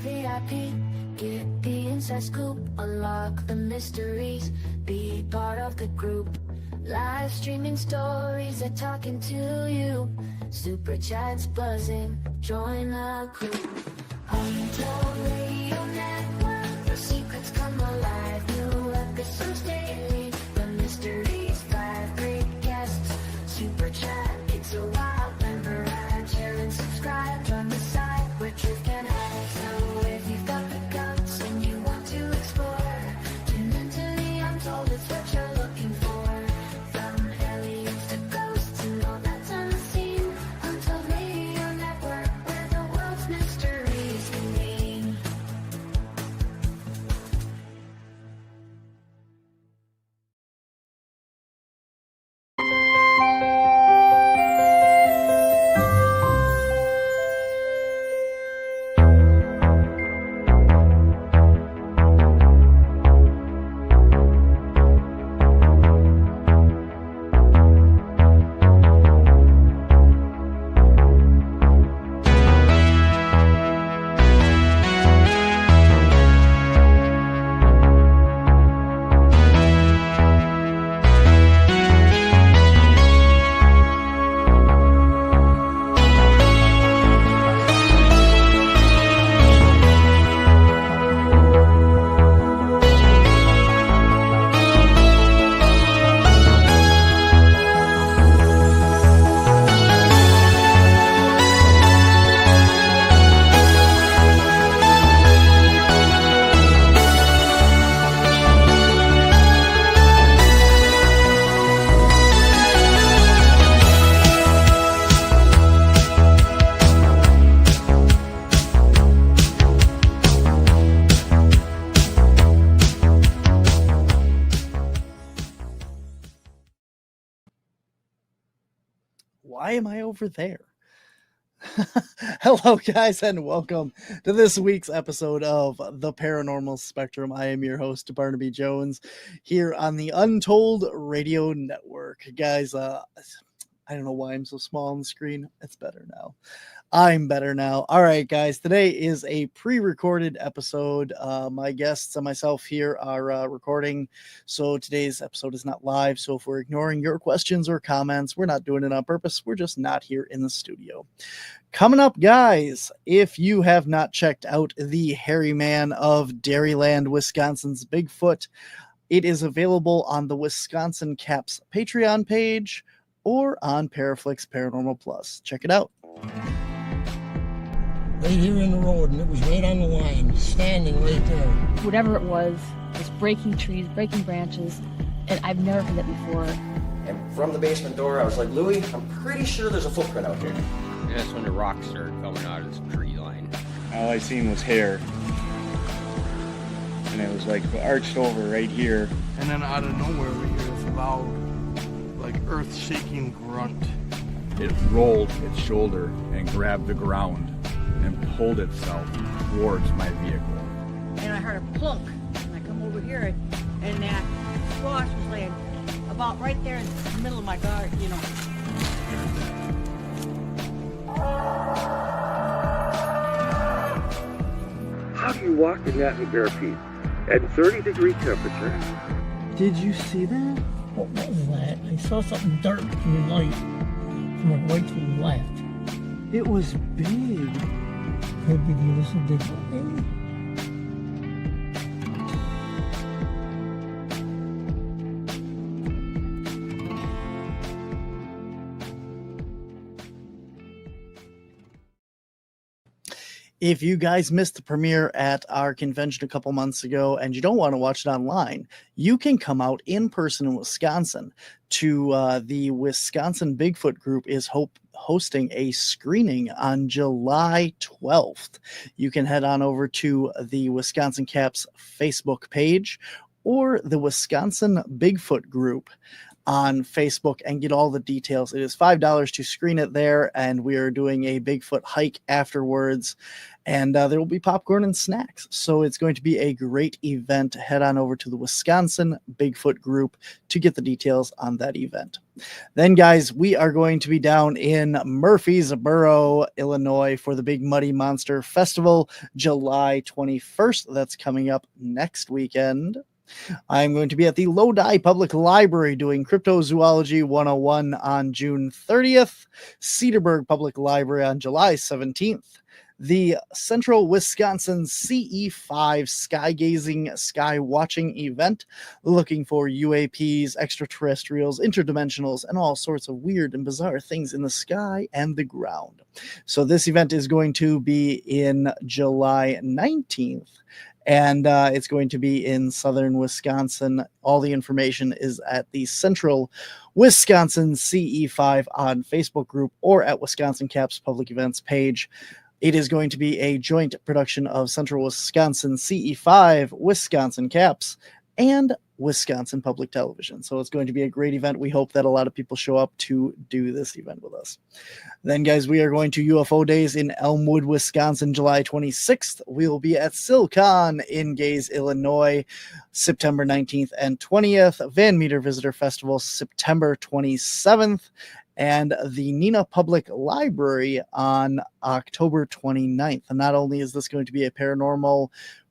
VIP. Get the inside scoop, unlock the mysteries, be part of the group. Live streaming stories are talking to you. Super chats buzzing, join the crew. Untold Radio Network, the secrets come alive. New episodes daily, the mysteries, 5 great guests. Super chat, it's a wild. Remember, share and subscribe. Join the site where truth can hide. So if you've got the guts and you want to explore, tune into the Untold, it's what you're looking for. From aliens to ghosts and all that's unseen. Untold Radio Network, where the world's mysteries convene. Why am I over there? Hello, guys, and welcome to this week's episode of the Paranormal Spectrum. I am your host, Barnaby Jones, here on the Untold Radio Network. Guys, I don't know why I'm so small on the screen. It's better now. I'm better now. All right, guys, today is a pre-recorded episode. My guests and myself here are recording, so today's episode is not live. So if we're ignoring your questions or comments, we're not doing it on purpose. We're just not here in the studio. Coming up, guys, if you have not checked out the hairy man of Dairyland, Wisconsin's Bigfoot, it is available on the Wisconsin Caps Patreon page or on Paraflix Paranormal Plus. Check it out. Right here in the road, and it was right on the line, standing right there. Whatever it was breaking trees, breaking branches, and I've never heard that before. And from the basement door, I was like, Louie, I'm pretty sure there's a footprint out here. And that's when the rocks started coming out of this tree line. All I seen was hair. And it was like arched over right here. And then out of nowhere we hear this loud, like earth-shaking grunt. It rolled its shoulder and grabbed the ground and pulled itself towards my vehicle. And I heard a plunk, and I come over here, and that squash was laying about right there in the middle of my garden, you know. How do you walk in that in bare feet at 30-degree temperature? Did you see that? What was that? I saw something dark in the light from the right to the left. It was big. Could be the illicit Bigfoot, maybe? If you guys missed the premiere at our convention a couple months ago and you don't want to watch it online, you can come out in person in Wisconsin to the Wisconsin Bigfoot Group is hosting a screening on July 12th. You can head on over to the Wisconsin Caps Facebook page or the Wisconsin Bigfoot Group on Facebook and get all the details. It is $5 to screen it there, and we are doing a Bigfoot hike afterwards, and there will be popcorn and snacks. So it's going to be a great event. Head on over to the Wisconsin Bigfoot group to get the details on that event. Then, guys, we are going to be down in Murfreesboro, Illinois for the Big Muddy Monster Festival, July 21st. That's coming up next weekend. I'm going to be at the Lodi Public Library doing Cryptozoology 101 on June 30th, Cedarburg Public Library on July 17th, the Central Wisconsin CE5 Skygazing Sky Watching event, looking for UAPs, extraterrestrials, interdimensionals, and all sorts of weird and bizarre things in the sky and the ground. So this event is going to be in July 19th. And it's going to be in southern Wisconsin. All the information is at the Central Wisconsin CE5 on Facebook group or at Wisconsin Caps public events page. It is going to be a joint production of Central Wisconsin CE5, Wisconsin Caps, and Wisconsin Public Television. So it's going to be a great event. We hope that a lot of people show up to do this event with us. Then, guys, we are going to UFO Days in Elmwood, Wisconsin, July 26th. We will be at SilCon in Gaze, Illinois, September 19th and 20th. Van Meter Visitor Festival, September 27th. And the Neenah Public Library on October 29th. And not only is this going to be a paranormal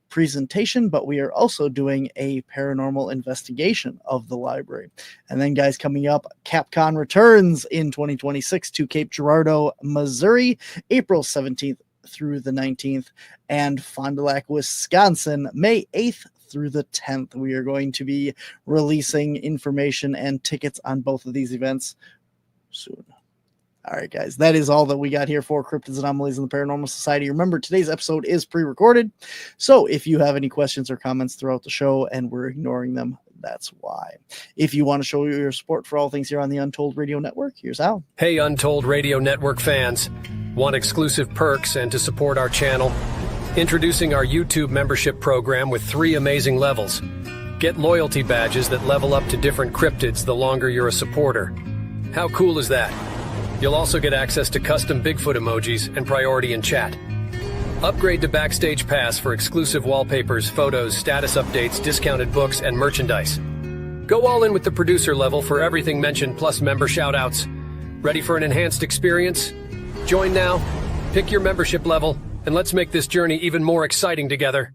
presentation, but we are also doing a paranormal investigation of the library. And then, guys, coming up, CapCon returns in 2026 to Cape Girardeau, Missouri, April 17th through the 19th, and Fond du Lac, Wisconsin, May 8th through the 10th. We are going to be releasing information and tickets on both of these events soon. All right, guys, that is all that we got here for Cryptids, Anomalies, in the Paranormal Society. Remember, today's episode is pre-recorded, so if you have any questions or comments throughout the show and we're ignoring them, that's why. If you want to show your support for all things here on the Untold Radio Network, here's how. Hey, Untold Radio Network fans. Want exclusive perks and to support our channel? Introducing our YouTube membership program with 3 amazing levels. Get loyalty badges that level up to different cryptids the longer you're a supporter. How cool is that? You'll also get access to custom Bigfoot emojis and priority in chat. Upgrade to Backstage Pass for exclusive wallpapers, photos, status updates, discounted books, and merchandise. Go all in with the producer level for everything mentioned, plus member shoutouts. Ready for an enhanced experience? Join now, pick your membership level, and let's make this journey even more exciting together.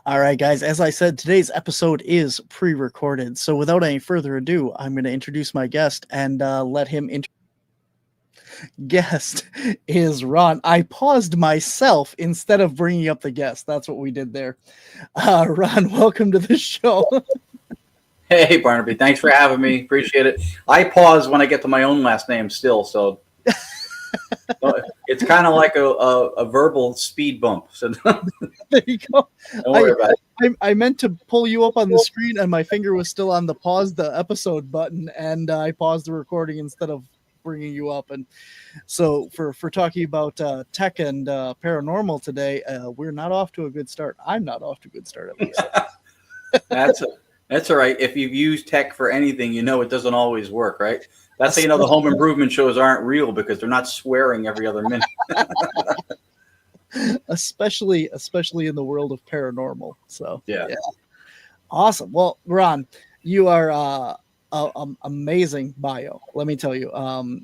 All right, guys, as I said, today's episode is pre-recorded. So without any further ado, I'm going to introduce my guest and let him guest is Ron. I paused myself instead of bringing up the guest. That's what we did there. Ron, welcome to the show. Hey, Barnaby. Thanks for having me. Appreciate it. I pause when I get to my own last name still, so it's kind of like a verbal speed bump. So there you go. Don't worry about it. I meant to pull you up on the screen, and my finger was still on the pause the episode button, and I paused the recording instead of bringing you up. And so for talking about tech and paranormal today, we're not off to a good start. I'm not off to a good start, at least. That's all right. If you've used tech for anything, you know it doesn't always work, right? That's how you know the home improvement shows aren't real, because they're not swearing every other minute. especially in the world of paranormal. So yeah. Awesome. Well, Ron, you are amazing bio. Let me tell you,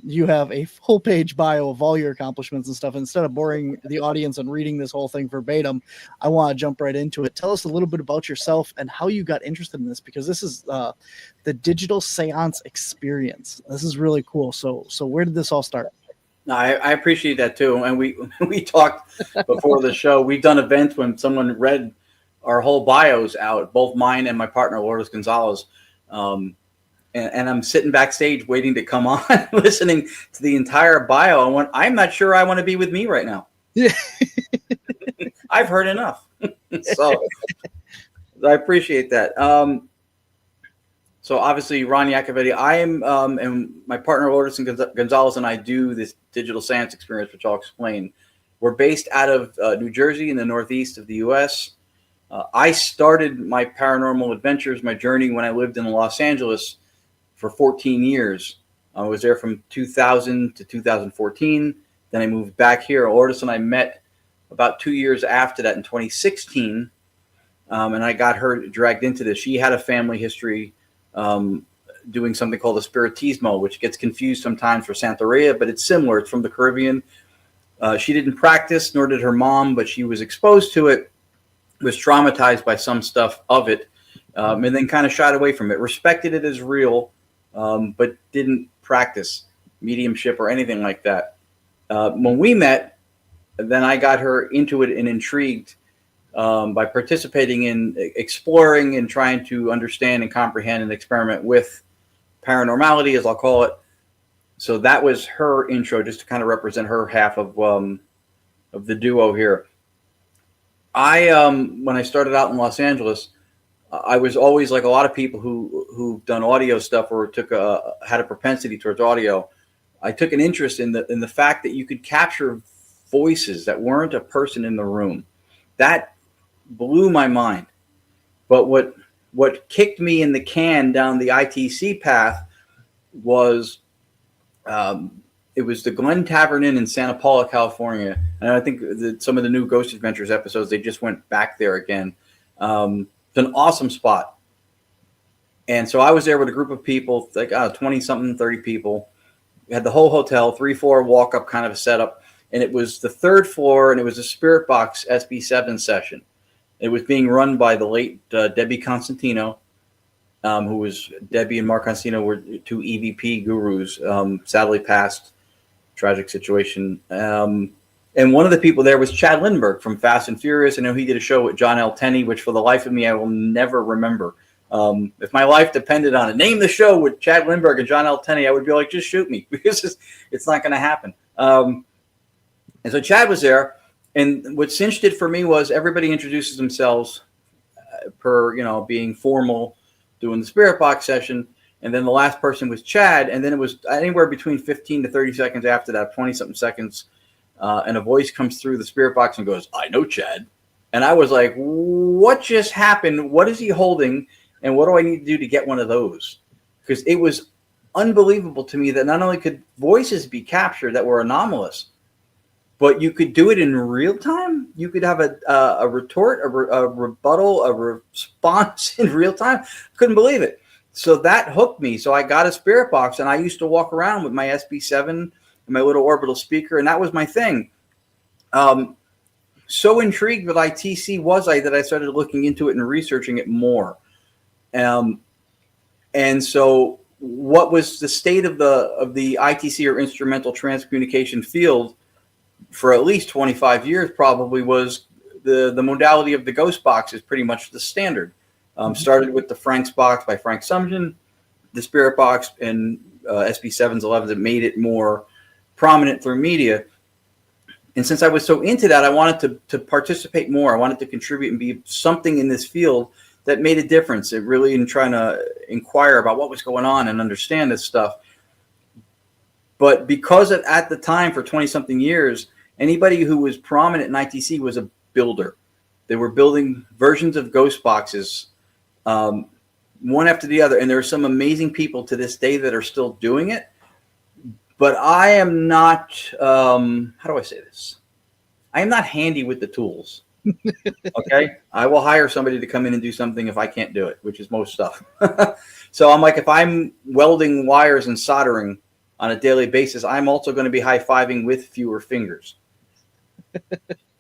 you have a full page bio of all your accomplishments and stuff. Instead of boring the audience and reading this whole thing verbatim, I want to jump right into it. Tell us a little bit about yourself and how you got interested in this, because this is the Digital Séance Experience. This is really cool. So where did this all start? No, I appreciate that too. And we talked before the show. We've done events when someone read our whole bios out, both mine and my partner, Lourdes Gonzalez. And I'm sitting backstage waiting to come on, listening to the entire bio. I'm not sure I want to be with me right now. Yeah. I've heard enough. So I appreciate that. So obviously, Ron Yacovetti, I am, and my partner Lourdes Gonzalez and I do this Digital Séance Experience, which I'll explain. We're based out of New Jersey in the Northeast of the U.S. I started my paranormal adventures, my journey, when I lived in Los Angeles for 14 years. I was there from 2000 to 2014. Then I moved back here. Lourdes and I met about 2 years after that in 2016. And I got her dragged into this. She had a family history doing something called a spiritismo, which gets confused sometimes for Santeria, but it's similar. It's from the Caribbean. She didn't practice, nor did her mom, but she was exposed to it, was traumatized by some stuff of it, and then kind of shied away from it, respected it as real, but didn't practice mediumship or anything like that. When we met, then I got her into it and intrigued by participating in exploring and trying to understand and comprehend and experiment with paranormality, as I'll call it. So that was her intro, just to kind of represent her half of the duo here. When I started out in Los Angeles, I was always like a lot of people who've done audio stuff or had a propensity towards audio. I took an interest in the fact that you could capture voices that weren't a person in the room. That blew my mind. But what kicked me in the can down the ITC path was it was the Glen Tavern Inn in Santa Paula, California. And I think that some of the new Ghost Adventures episodes, they just went back there again. It's an awesome spot. And so I was there with a group of people, like 20-something, 30 people. We had the whole hotel, 3-floor walk-up kind of a setup. And it was the third floor, and it was a Spirit Box SB7 session. It was being run by the late Debbie Constantino, who was Debbie and Mark Constantino were two EVP gurus, sadly passed, tragic situation. And one of the people there was Chad Lindbergh from Fast and Furious. I know he did a show with John L. Tenney, which for the life of me, I will never remember. If my life depended on it, name the show with Chad Lindbergh and John L. Tenney, I would be like, just shoot me, because it's not going to happen. And so Chad was there. And what cinched it for me was everybody introduces themselves per, being formal, doing the Spirit Box session. And then the last person was Chad. And then it was anywhere between 15 to 30 seconds after that, 20-something seconds. And a voice comes through the Spirit Box and goes, "I know Chad." And I was like, what just happened? What is he holding? And what do I need to do to get one of those? Because it was unbelievable to me that not only could voices be captured that were anomalous, but you could do it in real time. You could have a retort, a rebuttal, a response in real time. Couldn't believe it. So that hooked me. So I got a Spirit Box, and I used to walk around with my SB7 and my little orbital speaker, and that was my thing. So intrigued with ITC was I that I started looking into it and researching it more. And so what was the state of the ITC or instrumental transcommunication field for at least 25 years probably was the modality of the ghost box is pretty much the standard. Started with the Frank's box by Frank Sumgen, the Spirit Box, and SB7s, 11s that made it more prominent through media. And since I was so into that, I wanted to participate more. I wanted to contribute and be something in this field that made a difference. It really in trying to inquire about what was going on and understand this stuff. But because at the time for 20-something years, anybody who was prominent in ITC was a builder. They were building versions of ghost boxes, one after the other. And there are some amazing people to this day that are still doing it. But I am not, how do I say this? I am not handy with the tools. Okay? I will hire somebody to come in and do something if I can't do it, which is most stuff. So I'm like, if I'm welding wires and soldering on a daily basis, I'm also going to be high-fiving with fewer fingers.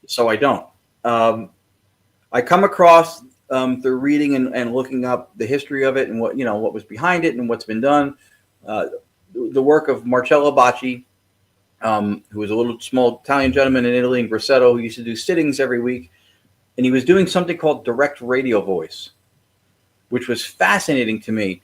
So I don't. I come across through reading and looking up the history of it and what was behind it and what's been done. The work of Marcello Bacci, who was a little small Italian gentleman in Italy, in Grosseto, who used to do sittings every week. And he was doing something called direct radio voice, which was fascinating to me.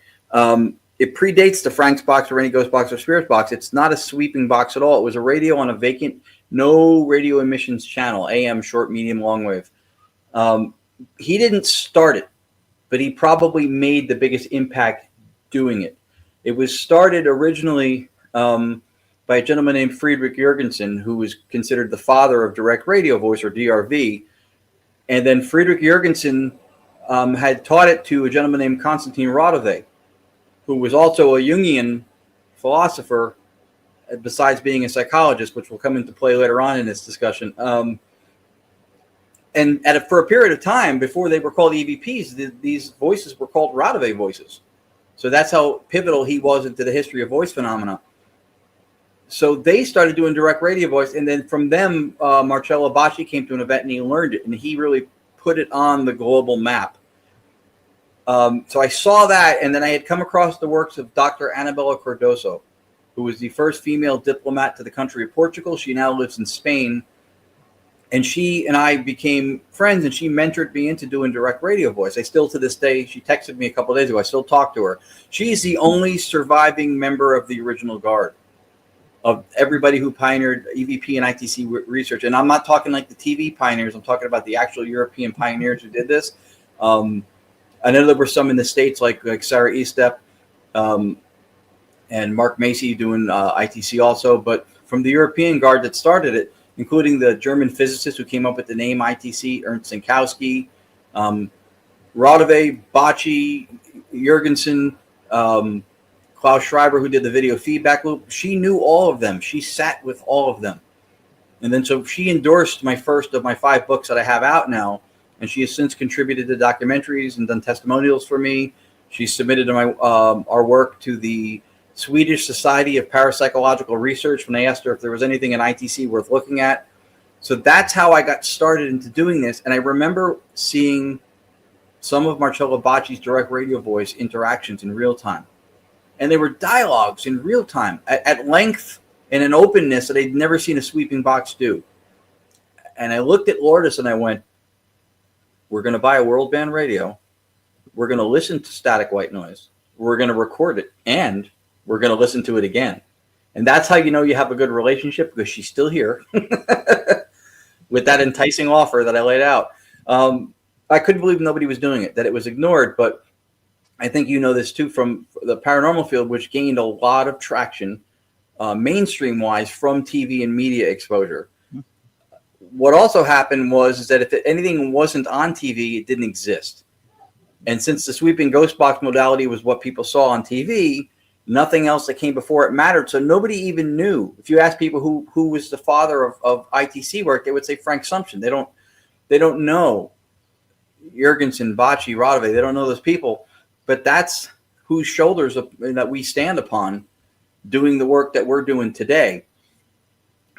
It predates the Frank's box or any ghost box or spirit box. It's not a sweeping box at all. It was a radio on a vacant, no radio emissions channel, AM, short, medium, long wave. He didn't start it. but he probably made the biggest impact doing it. It was started originally by a gentleman named Friedrich Jurgensen, who was considered the father of direct radio voice, or DRV. And then Friedrich Jurgensen had taught it to a gentleman named Konstantin Radové, who was also a Jungian philosopher, besides being a psychologist, which will come into play later on in this discussion. And for a period of time, before they were called EVPs, these voices were called Radové voices. So that's how pivotal he was into the history of voice phenomena. So they started doing direct radio voice, and then from them, Marcello Bacci came to an event and he learned it, and he really put it on the global map. So I saw that, and then I had come across the works of Dr. Anabela Cardoso, who was the first female diplomat to the country of Portugal. She now lives in Spain. And she and I became friends, and she mentored me into doing direct radio voice. I still, to this day, she texted me a couple of days ago. I still talk to her. She's the only surviving member of the original guard, of everybody who pioneered EVP and ITC research. And I'm not talking like the TV pioneers. I'm talking about the actual European pioneers who did this. I know there were some in the States, like Sarah Estep and Mark Macy doing ITC also. But from the European guard that started it, including the German physicist who came up with the name ITC, Ernst Sinkowski, Radové, Bacci, Jurgensen, Klaus Schreiber, who did the video feedback loop. She knew all of them. She sat with all of them. And then so she endorsed my first of my 5 books that I have out now. And she has since contributed to documentaries and done testimonials for me. She submitted my our work to the Swedish Society of Parapsychological Research when they asked her if there was anything in ITC worth looking at. So that's how I got started into doing this. And I remember seeing some of Marcello Bacci's direct radio voice interactions in real time. And they were dialogues in real time at length and an openness that I'd never seen a sweeping box do. And I looked at Lourdes and I went, we're going to buy a world band radio. We're going to listen to static white noise. We're going to record it, and we're going to listen to it again. And that's how you know you have a good relationship, because she's still here with that enticing offer that I laid out. I couldn't believe nobody was doing it, that it was ignored. But I think you know this too from the paranormal field, which gained a lot of traction mainstream wise from TV and media exposure. What also happened was that if anything wasn't on TV, it didn't exist. And since the sweeping ghost box modality was what people saw on TV, nothing else that came before it mattered. So nobody even knew. If you ask people who was the father of ITC work, they would say Frank Sumption. They don't know Jurgensen, Bacci, Radové. They don't know those people. But that's whose shoulders that we stand upon doing the work that we're doing today.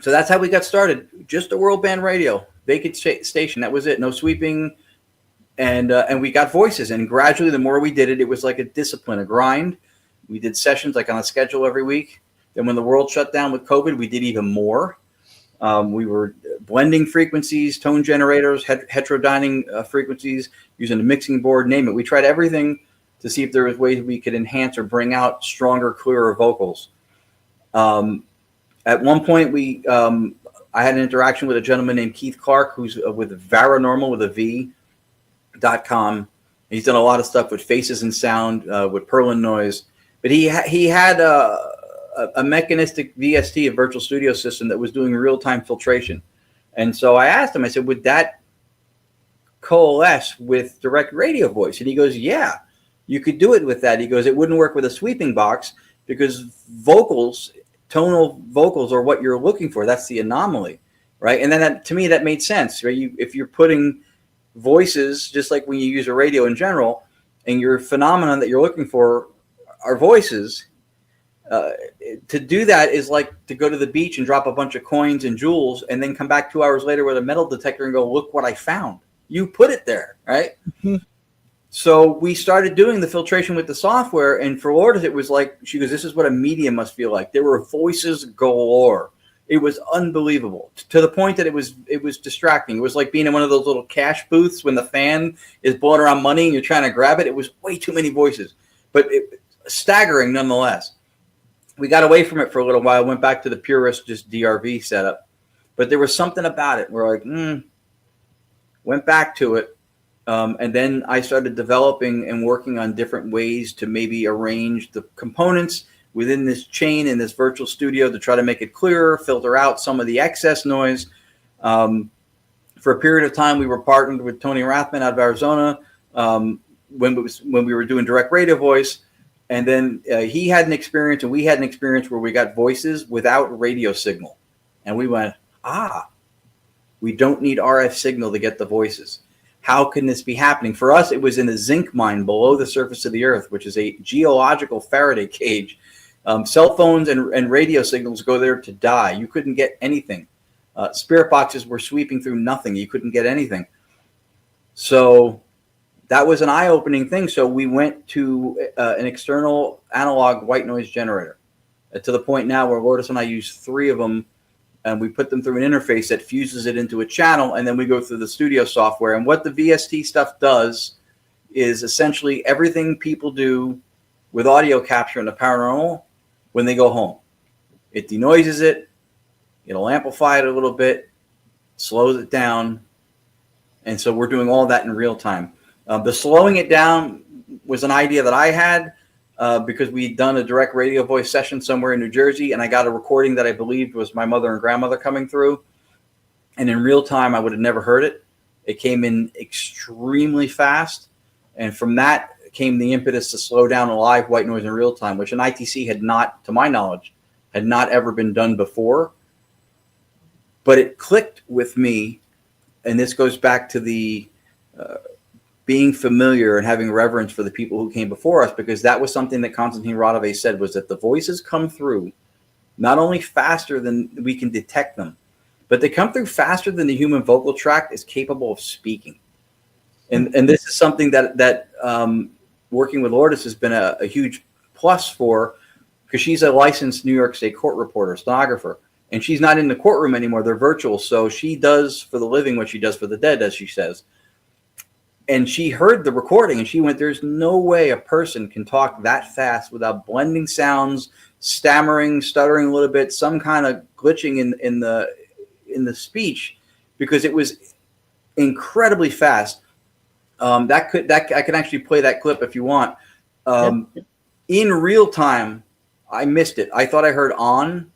So that's how we got started. Just a world band radio, vacant station. That was it. No sweeping. And we got voices. And gradually, the more we did it, it was like a discipline, a grind. We did sessions like on a schedule every week. Then when the world shut down with COVID, we did even more. We were blending frequencies, tone generators, heterodyning frequencies, using a mixing board, name it. We tried everything to see if there was ways we could enhance or bring out stronger, clearer vocals. At one point, I had an interaction with a gentleman named Keith Clark, who's with Paranormal with a V.com. He's done a lot of stuff with faces and sound, with Perlin noise. But he had a mechanistic VST, a virtual studio system, that was doing real-time filtration. And so I asked him, I said, would that coalesce with direct radio voice? And he goes, yeah, you could do it with that. He goes, it wouldn't work with a sweeping box because vocals, tonal vocals, are what you're looking for. That's the anomaly, right? And then to me, that made sense, right? If you're putting voices, just like when you use a radio in general, and your phenomenon that you're looking for are voices, to do that is like to go to the beach and drop a bunch of coins and jewels and then come back 2 hours later with a metal detector and go, look what I found. You put it there, right? Mm-hmm. So we started doing the filtration with the software, and for Lourdes, it was like, she goes, this is what a medium must feel like. There were voices galore. It was unbelievable, to the point that it was distracting. It was like being in one of those little cash booths when the fan is blowing around money and you're trying to grab it. It was way too many voices, but staggering nonetheless. We got away from it for a little while, went back to the purest, just DRV setup. But there was something about it. We're like, went back to it. And then I started developing and working on different ways to maybe arrange the components within this chain in this virtual studio to try to make it clearer, filter out some of the excess noise. For a period of time, we were partnered with Tony Rathman out of Arizona when we were doing direct radio voice. And then he had an experience and we had an experience where we got voices without radio signal. And we went, we don't need RF signal to get the voices. How can this be happening? For us, it was in a zinc mine below the surface of the earth, which is a geological Faraday cage. Cell phones and radio signals go there to die. You couldn't get anything. Spirit boxes were sweeping through nothing. You couldn't get anything. So that was an eye-opening thing. So we went to an external analog white noise generator to the point now where Lourdes and I use 3 of them, and we put them through an interface that fuses it into a channel, and then we go through the studio software. And what the VST stuff does is essentially everything people do with audio capture in the paranormal when they go home. It denoises it, it'll amplify it a little bit, slows it down, and so we're doing all that in real time. The slowing it down was an idea that I had because we'd done a direct radio voice session somewhere in New Jersey, and I got a recording that I believed was my mother and grandmother coming through. And in real time, I would have never heard it. It came in extremely fast. And from that came the impetus to slow down a live white noise in real time, which an ITC had not, to my knowledge, had not ever been done before. But it clicked with me, and this goes back to the being familiar and having reverence for the people who came before us, because that was something that Konstantin Radovay said, was that the voices come through not only faster than we can detect them, but they come through faster than the human vocal tract is capable of speaking. And this is something that working with Lourdes has been a huge plus for, because she's a licensed New York State court reporter, stenographer, and she's not in the courtroom anymore. They're virtual. So she does for the living what she does for the dead, as she says. And she heard the recording and she went, there's no way a person can talk that fast without blending sounds, stammering, stuttering a little bit, some kind of glitching in the speech, because it was incredibly fast. I can actually play that clip if you want. In real time, I missed it. I thought I heard on,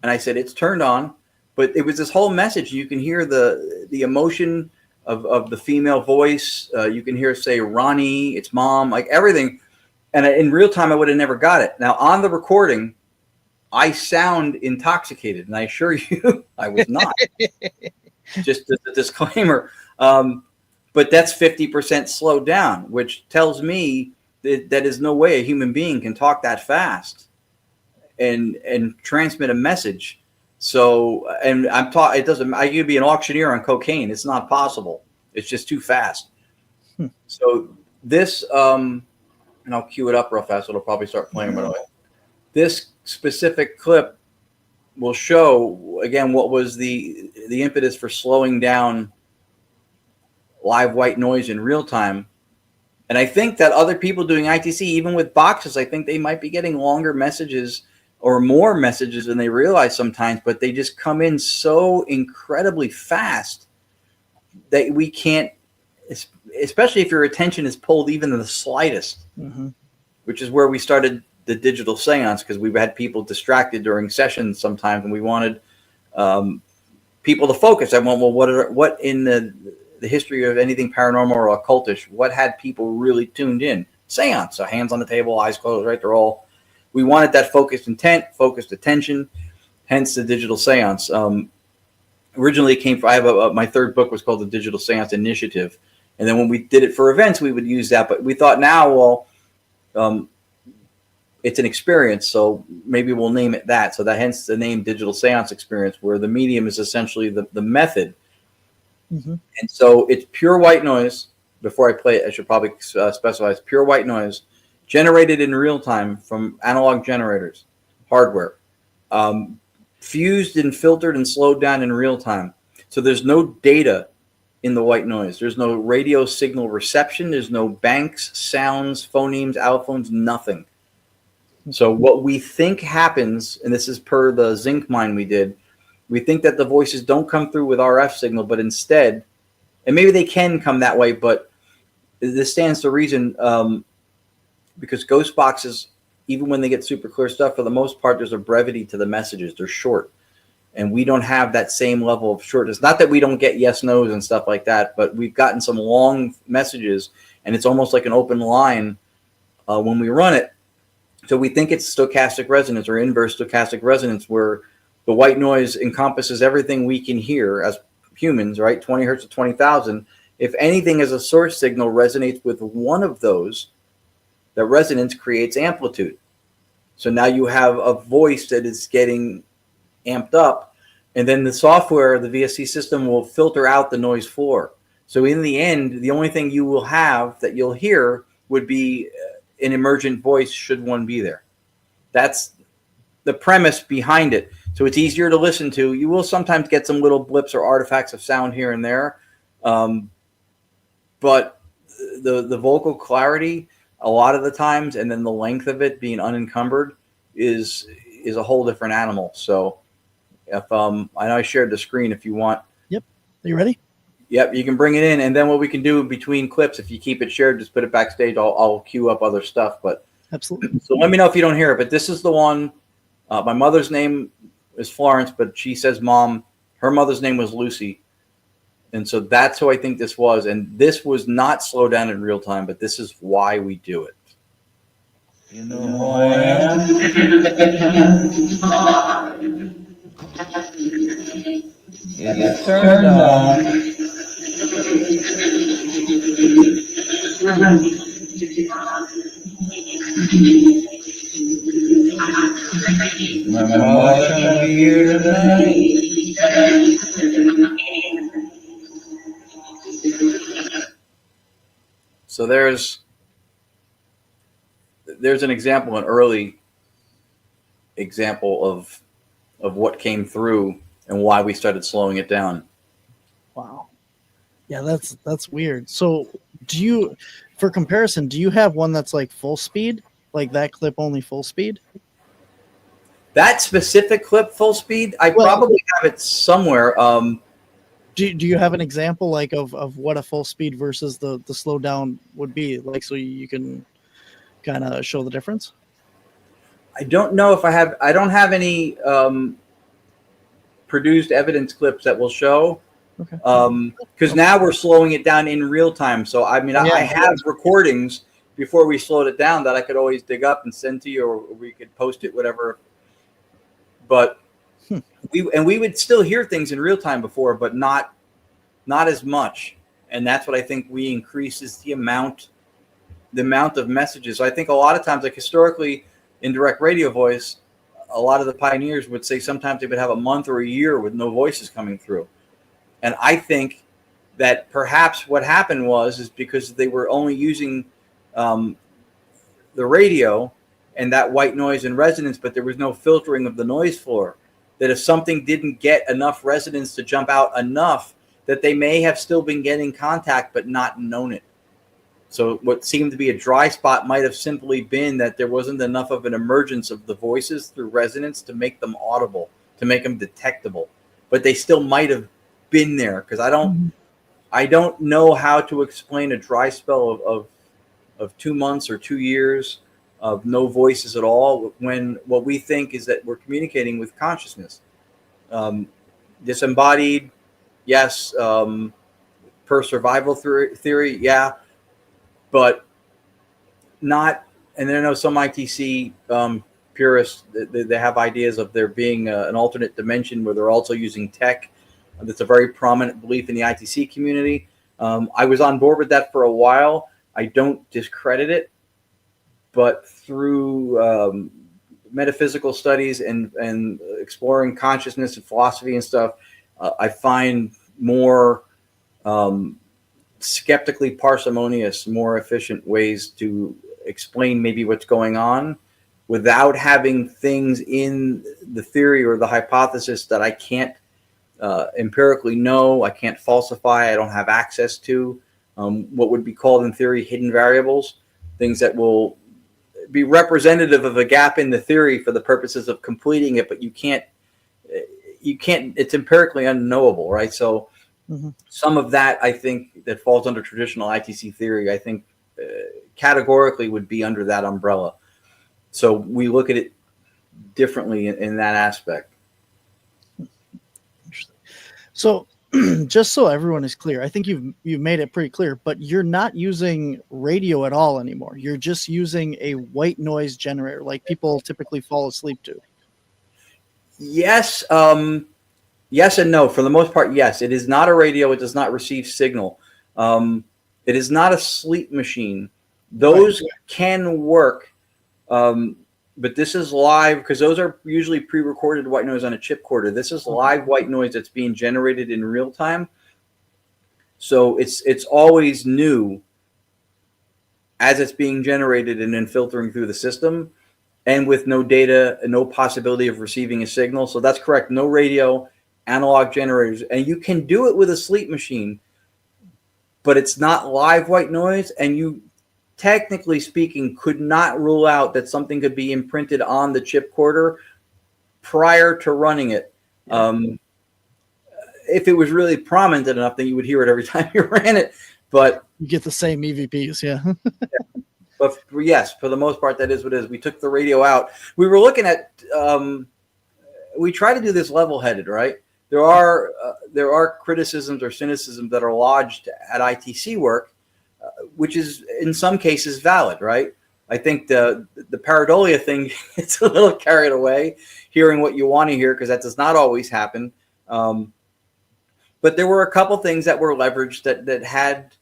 and I said, it's turned on, but it was this whole message. You can hear the emotion of the female voice. You can hear, say, Ronnie, it's mom, like everything. And in real time, I would have never got it. Now, on the recording, I sound intoxicated, and I assure you I was not. Just a disclaimer. But that's 50% slowed down, which tells me that is no way a human being can talk that fast and transmit a message. So, and I'm taught it doesn't. I could be an auctioneer on cocaine. It's not possible. It's just too fast. So this, and I'll cue it up real fast. It'll probably start playing right away. This specific clip will show again what was the impetus for slowing down live white noise in real time. And I think that other people doing ITC, even with boxes, I think they might be getting longer messages or more messages than they realize sometimes, but they just come in so incredibly fast that we can't, especially if your attention is pulled even in the slightest, which is where we started the digital seance, because we've had people distracted during sessions sometimes, and we wanted people to focus. I went, well, what in the history of anything paranormal or occultish, what had people really tuned in? Seance, so hands on the table, eyes closed, right? We wanted that focused intent, focused attention, hence the digital seance. Originally it came from, my third book was called the Digital Séance Initiative. And then when we did it for events, we would use that. But we thought now, it's an experience, so maybe we'll name it that. So that hence the name Digital Séance Experience, where the medium is essentially the method. And so it's pure white noise. Before I play it, I should probably specify it's pure white noise generated in real time from analog generators, hardware, fused and filtered and slowed down in real time. So there's no data in the white noise. There's no radio signal reception. There's no banks, sounds, phonemes, allophones, nothing. So what we think happens, and this is per the zinc mine we did, we think that the voices don't come through with RF signal, but instead, and maybe they can come that way, but this stands to reason, because ghost boxes, even when they get super clear stuff, for the most part, there's a brevity to the messages. They're short. And we don't have that same level of shortness. Not that we don't get yes, no's and stuff like that, but we've gotten some long messages, and it's almost like an open line when we run it. So we think it's stochastic resonance or inverse stochastic resonance, where the white noise encompasses everything we can hear as humans, right? 20 hertz to 20,000. If anything as a source signal resonates with one of those, the resonance creates amplitude. So now you have a voice that is getting amped up, and then the software, the VSC system, will filter out the noise floor. So in the end, the only thing you will have that you'll hear would be an emergent voice, should one be there. That's the premise behind it. So it's easier to listen to. You will sometimes get some little blips or artifacts of sound here and there, but the vocal clarity a lot of the times, and then the length of it being unencumbered, is a whole different animal. So if I know I shared the screen if you want. Yep. Are you ready? Yep, you can bring it in, and then what we can do between clips, if you keep it shared, just put it backstage. I'll queue up other stuff. But absolutely. So let me know if you don't hear it. But this is the one. My mother's name is Florence, but she says mom. Her mother's name was Lucy, and so that's who I think this was. And this was not slowed down in real time, but this is why we do it. You know who I am? It's turned on. My mother's gonna be here tonight. So there's an example, an early example of what came through and why we started slowing it down. Wow. Yeah, that's weird. So do you, for comparison, do you have one that's like full speed? Like that clip only full speed? That specific clip full speed, I probably have it somewhere. Do you have an example like of what a full speed versus the slow down would be? Like, so you can kind of show the difference? I don't know if I don't have any produced evidence clips that will show. Okay. Because now we're slowing it down in real time. So I mean, I have recordings before we slowed it down that I could always dig up and send to you, or we could post it, whatever. But we would still hear things in real time before, but not as much. And that's what I think we increase is the amount of messages. So I think a lot of times, like historically in direct radio voice, a lot of the pioneers would say sometimes they would have a month or a year with no voices coming through. And I think that perhaps what happened is because they were only using the radio and that white noise and resonance, but there was no filtering of the noise floor, that if something didn't get enough resonance to jump out enough, that they may have still been getting contact but not known it. So what seemed to be a dry spot might have simply been that there wasn't enough of an emergence of the voices through resonance to make them audible, to make them detectable. But they still might have been there, because I don't know how to explain a dry spell of 2 months or 2 years of no voices at all, when what we think is that we're communicating with consciousness. Disembodied, yes. Per survival theory, yeah. But not, and I know some ITC purists, they have ideas of there being an alternate dimension where they're also using tech. That's a very prominent belief in the ITC community. I was on board with that for a while. I don't discredit it, but through metaphysical studies and exploring consciousness and philosophy and stuff, I find more skeptically parsimonious, more efficient ways to explain maybe what's going on without having things in the theory or the hypothesis that I can't empirically know, I can't falsify, I don't have access to. What would be called in theory hidden variables, things that will be representative of a gap in the theory for the purposes of completing it, but you can't, it's empirically unknowable, right? So Some of that, I think, that falls under traditional ITC theory, I think categorically would be under that umbrella. So we look at it differently in that aspect. So just so everyone is clear, I think you've made it pretty clear, but you're not using radio at all anymore. You're just using a white noise generator like people typically fall asleep to. Yes. Yes and no. For the most part, yes. It is not a radio. It does not receive signal. It is not a sleep machine. Those can work, but this is live because those are usually pre-recorded white noise on a chip recorder. This is live white noise that's being generated in real time. So it's always new as it's being generated and then filtering through the system, and with no data and no possibility of receiving a signal. So that's correct. No radio, analog generators. And you can do it with a sleep machine, but it's not live white noise. And you, technically speaking, could not rule out that something could be imprinted on the chip recorder prior to running it. If it was really prominent enough, then you would hear it every time you ran it. But you get the same EVPs, yeah. But yes, for the most part, that is what it is. We took the radio out. We were looking at. We try to do this level-headed, right? There are criticisms or cynicisms that are lodged at ITC work, which is in some cases valid, right? I think the pareidolia thing, it's a little carried away, hearing what you want to hear, because that does not always happen. But there were a couple things that were leveraged that had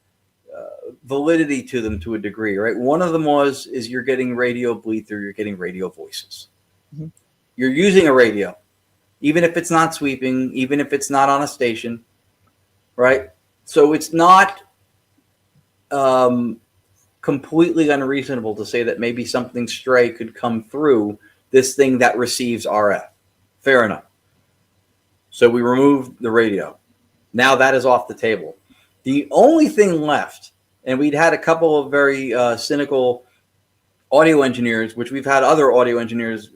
validity to them to a degree, right? One of them is you're getting radio bleed through, you're getting radio voices. Mm-hmm. You're using a radio, even if it's not sweeping, even if it's not on a station, right? So it's not completely unreasonable to say that maybe something stray could come through this thing that receives RF. Fair enough. So we removed the radio. Now that is off the table. The only thing left, and we'd had a couple of very cynical audio engineers, which we've had other audio engineers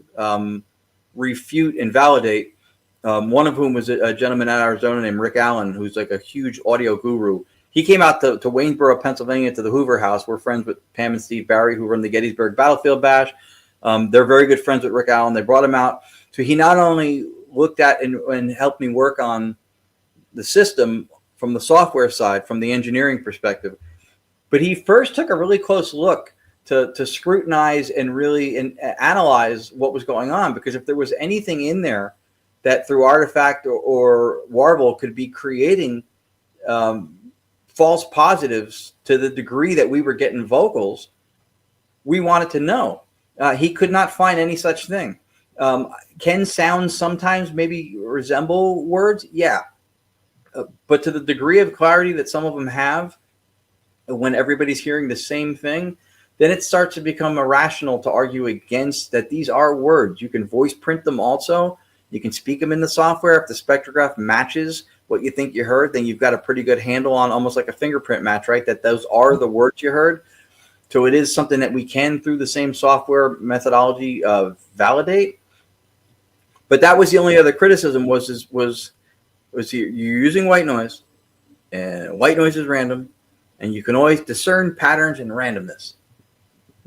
refute and validate, one of whom was a gentleman out of Arizona named Rick Allen, who's like a huge audio guru. He came out to Waynesboro, Pennsylvania, to the Hoover House. We're friends with Pam and Steve Barry, who run the Gettysburg Battlefield Bash. They're very good friends with Rick Allen. They brought him out. So he not only looked at and helped me work on the system from the software side, from the engineering perspective, but he first took a really close look to scrutinize and really analyze what was going on, because if there was anything in there that through artifact or warble could be creating false positives to the degree that we were getting vocals, we wanted to know. He could not find any such thing. Can sounds sometimes maybe resemble words? Yeah. But to the degree of clarity that some of them have, when everybody's hearing the same thing, then it starts to become irrational to argue against that these are words. You can voice print them also. You can speak them in the software. If the spectrograph matches what you think you heard, then you've got a pretty good handle on, almost like a fingerprint match, right? That those are the words you heard. So it is something that we can, through the same software methodology, validate. But that was the only other criticism was you're using white noise, and white noise is random, and you can always discern patterns and randomness.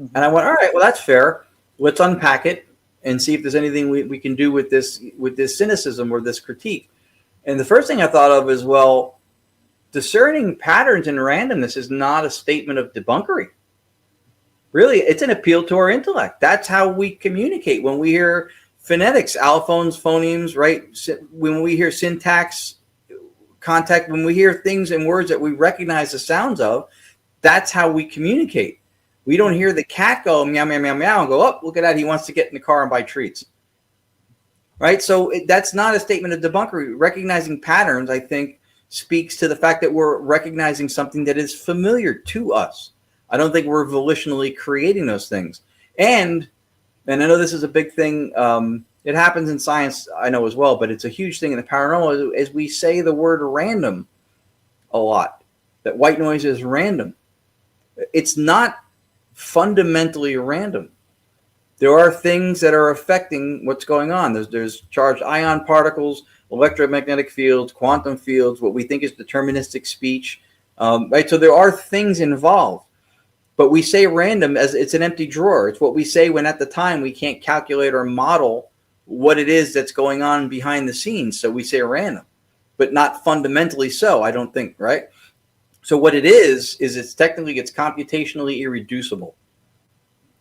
Mm-hmm. And I went, all right, well, that's fair. Let's unpack it and see if there's anything we can do with this cynicism or this critique. And the first thing I thought of is, well, discerning patterns and randomness is not a statement of debunkery. Really, it's an appeal to our intellect. That's how we communicate. When we hear phonetics, allophones, phonemes, right? When we hear syntax, contact, when we hear things and words that we recognize the sounds of, that's how we communicate. We don't hear the cat go meow, meow, meow, meow, and go, oh, look at that, he wants to get in the car and buy treats. Right? So that's not a statement of debunkery. Recognizing patterns, I think, speaks to the fact that we're recognizing something that is familiar to us. I don't think we're volitionally creating those things. And I know this is a big thing. It happens in science, I know as well, but it's a huge thing in the paranormal as we say the word random a lot, that white noise is random. It's not fundamentally random. There are things that are affecting what's going on. There's charged ion particles. electromagnetic fields, quantum fields, what we think is deterministic speech, right? So there are things involved, but we say random as it's an empty drawer. It's what we say when at the time we can't calculate or model what it is that's going on behind the scenes. So we say random, but not fundamentally so, I don't think, right? So what it is it's technically, it's computationally irreducible.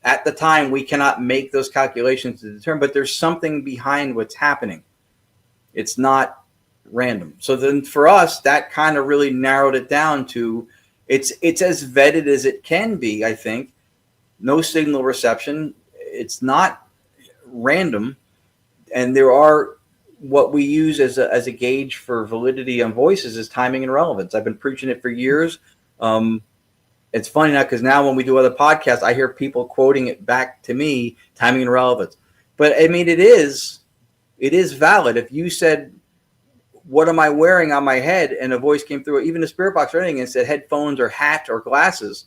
At the time, we cannot make those calculations to determine, but there's something behind what's happening. It's not random. So then for us, that kind of really narrowed it down to it's as vetted as it can be, I think. No signal reception. It's not random. And there are what we use as a gauge for validity on voices is timing and relevance. I've been preaching it for years. It's funny now because now when we do other podcasts, I hear people quoting it back to me, timing and relevance. But I mean, it is valid. If you said, what am I wearing on my head? And a voice came through, even a spirit box or anything, and said headphones or hat or glasses.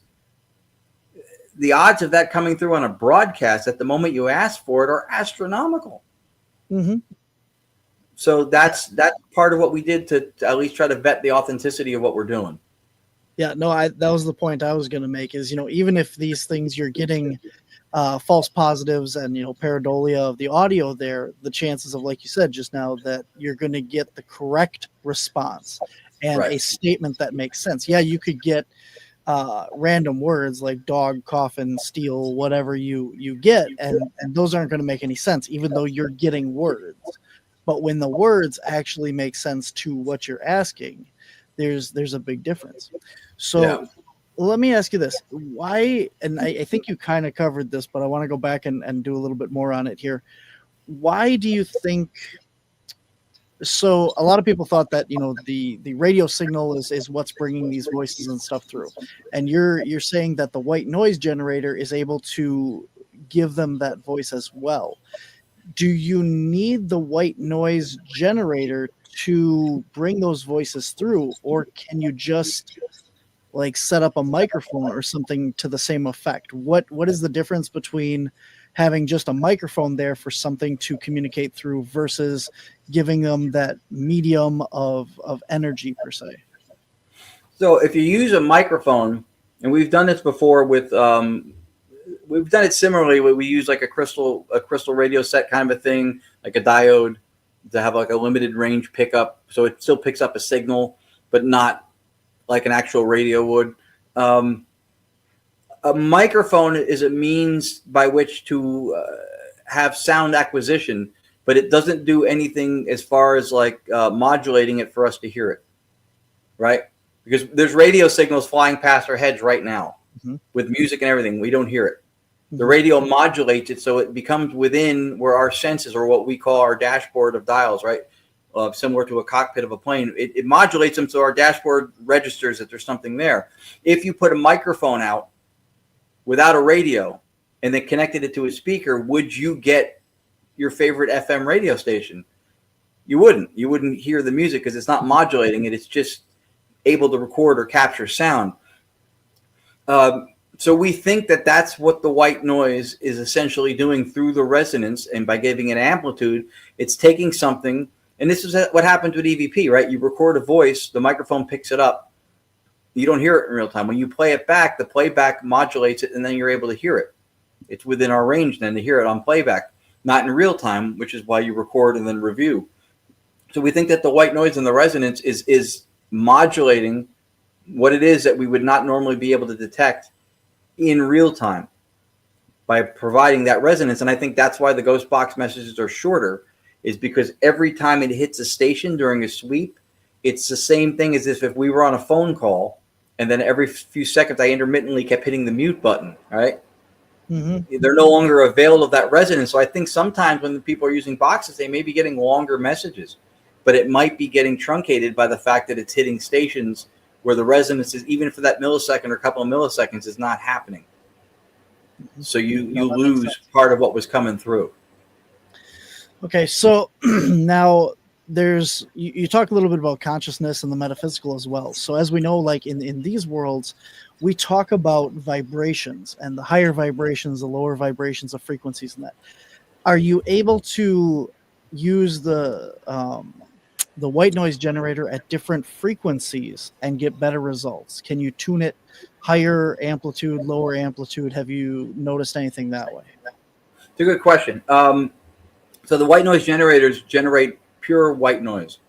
The odds of that coming through on a broadcast at the moment you ask for it are astronomical. Mm-hmm. So that's part of what we did to at least try to vet the authenticity of what we're doing. Yeah, no, that was the point I was going to make is, even if these things you're getting false positives and, pareidolia of the audio there, the chances of, like you said just now, that you're going to get the correct response and a statement that makes sense. Yeah, you could get random words like dog, coffin, steel, whatever you get, and those aren't going to make any sense, even though you're getting words. But when the words actually make sense to what you're asking, there's a big difference. So let me ask you this. Why, and I think you kind of covered this, but I want to go back and do a little bit more on it here. Why do you think, so a lot of people thought that, the radio signal is what's bringing these voices and stuff through. And you're saying that the white noise generator is able to give them that voice as well. Do you need the white noise generator to bring those voices through, or can you just like set up a microphone or something to the same effect? What is the difference between having just a microphone there for something to communicate through versus giving them that medium of energy per se? So if you use a microphone, and we've done this before with we've done it similarly where we use like a crystal radio set kind of a thing, like a diode, to have like a limited range pickup, so it still picks up a signal, but not like an actual radio would. A microphone is a means by which to have sound acquisition, but it doesn't do anything as far as like modulating it for us to hear it, right? Because there's radio signals flying past our heads right now with music and everything. We don't hear it. The radio modulates it so it becomes within where our senses, or what we call our dashboard of dials, right? Similar to a cockpit of a plane. It modulates them so our dashboard registers that there's something there. If you put a microphone out without a radio and then connected it to a speaker, would you get your favorite FM radio station? You wouldn't. You wouldn't hear the music because it's not modulating it. It's just able to record or capture sound. So we think that that's what the white noise is essentially doing through the resonance, and by giving it amplitude, it's taking something, and this is what happens with EVP, right? You record a voice, the microphone picks it up. You don't hear it in real time. When you play it back, the playback modulates it, and then you're able to hear it. It's within our range then to hear it on playback, not in real time, which is why you record and then review. So we think that the white noise and the resonance is modulating what it is that we would not normally be able to detect in real time by providing that resonance. And I think that's why the ghost box messages are shorter, is because every time it hits a station during a sweep, it's the same thing as if we were on a phone call and then every few seconds I intermittently kept hitting the mute button, right? They're no longer availed of that resonance. So I think sometimes when the people are using boxes, they may be getting longer messages, but it might be getting truncated by the fact that it's hitting stations where the resonance is, even for that millisecond or a couple of milliseconds, is not happening. So you lose part of what was coming through. Okay, so now there's, you talk a little bit about consciousness and the metaphysical as well. So as we know, like in these worlds, we talk about vibrations, and the higher vibrations, the lower vibrations of frequencies and that. Are you able to use the the white noise generator at different frequencies and get better results? Can you tune it higher amplitude, lower amplitude? Have you noticed anything that way? It's a good question. So the white noise generators generate pure white noise.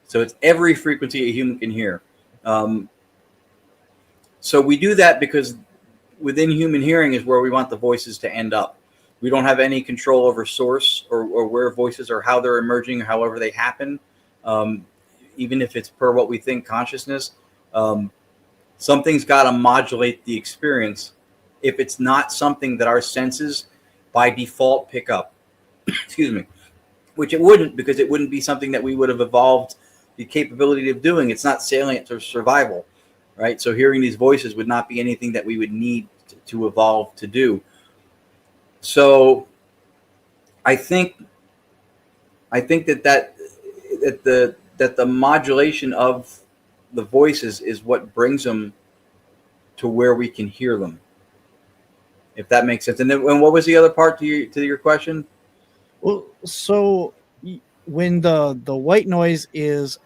So it's every frequency a human can hear. So we do that because within human hearing is where we want the voices to end up. We don't have any control over source or where voices or how they're emerging or however they happen. Even if it's per what we think consciousness, something's got to modulate the experience if it's not something that our senses by default pick up. Excuse me. Which it wouldn't, because it wouldn't be something that we would have evolved the capability of doing. It's not salient to survival, right? So hearing these voices would not be anything that we would need to evolve to do. So I think that the modulation of the voices is what brings them to where we can hear them, if that makes sense. And then, and what was the other part to your question? Well, so when the white noise is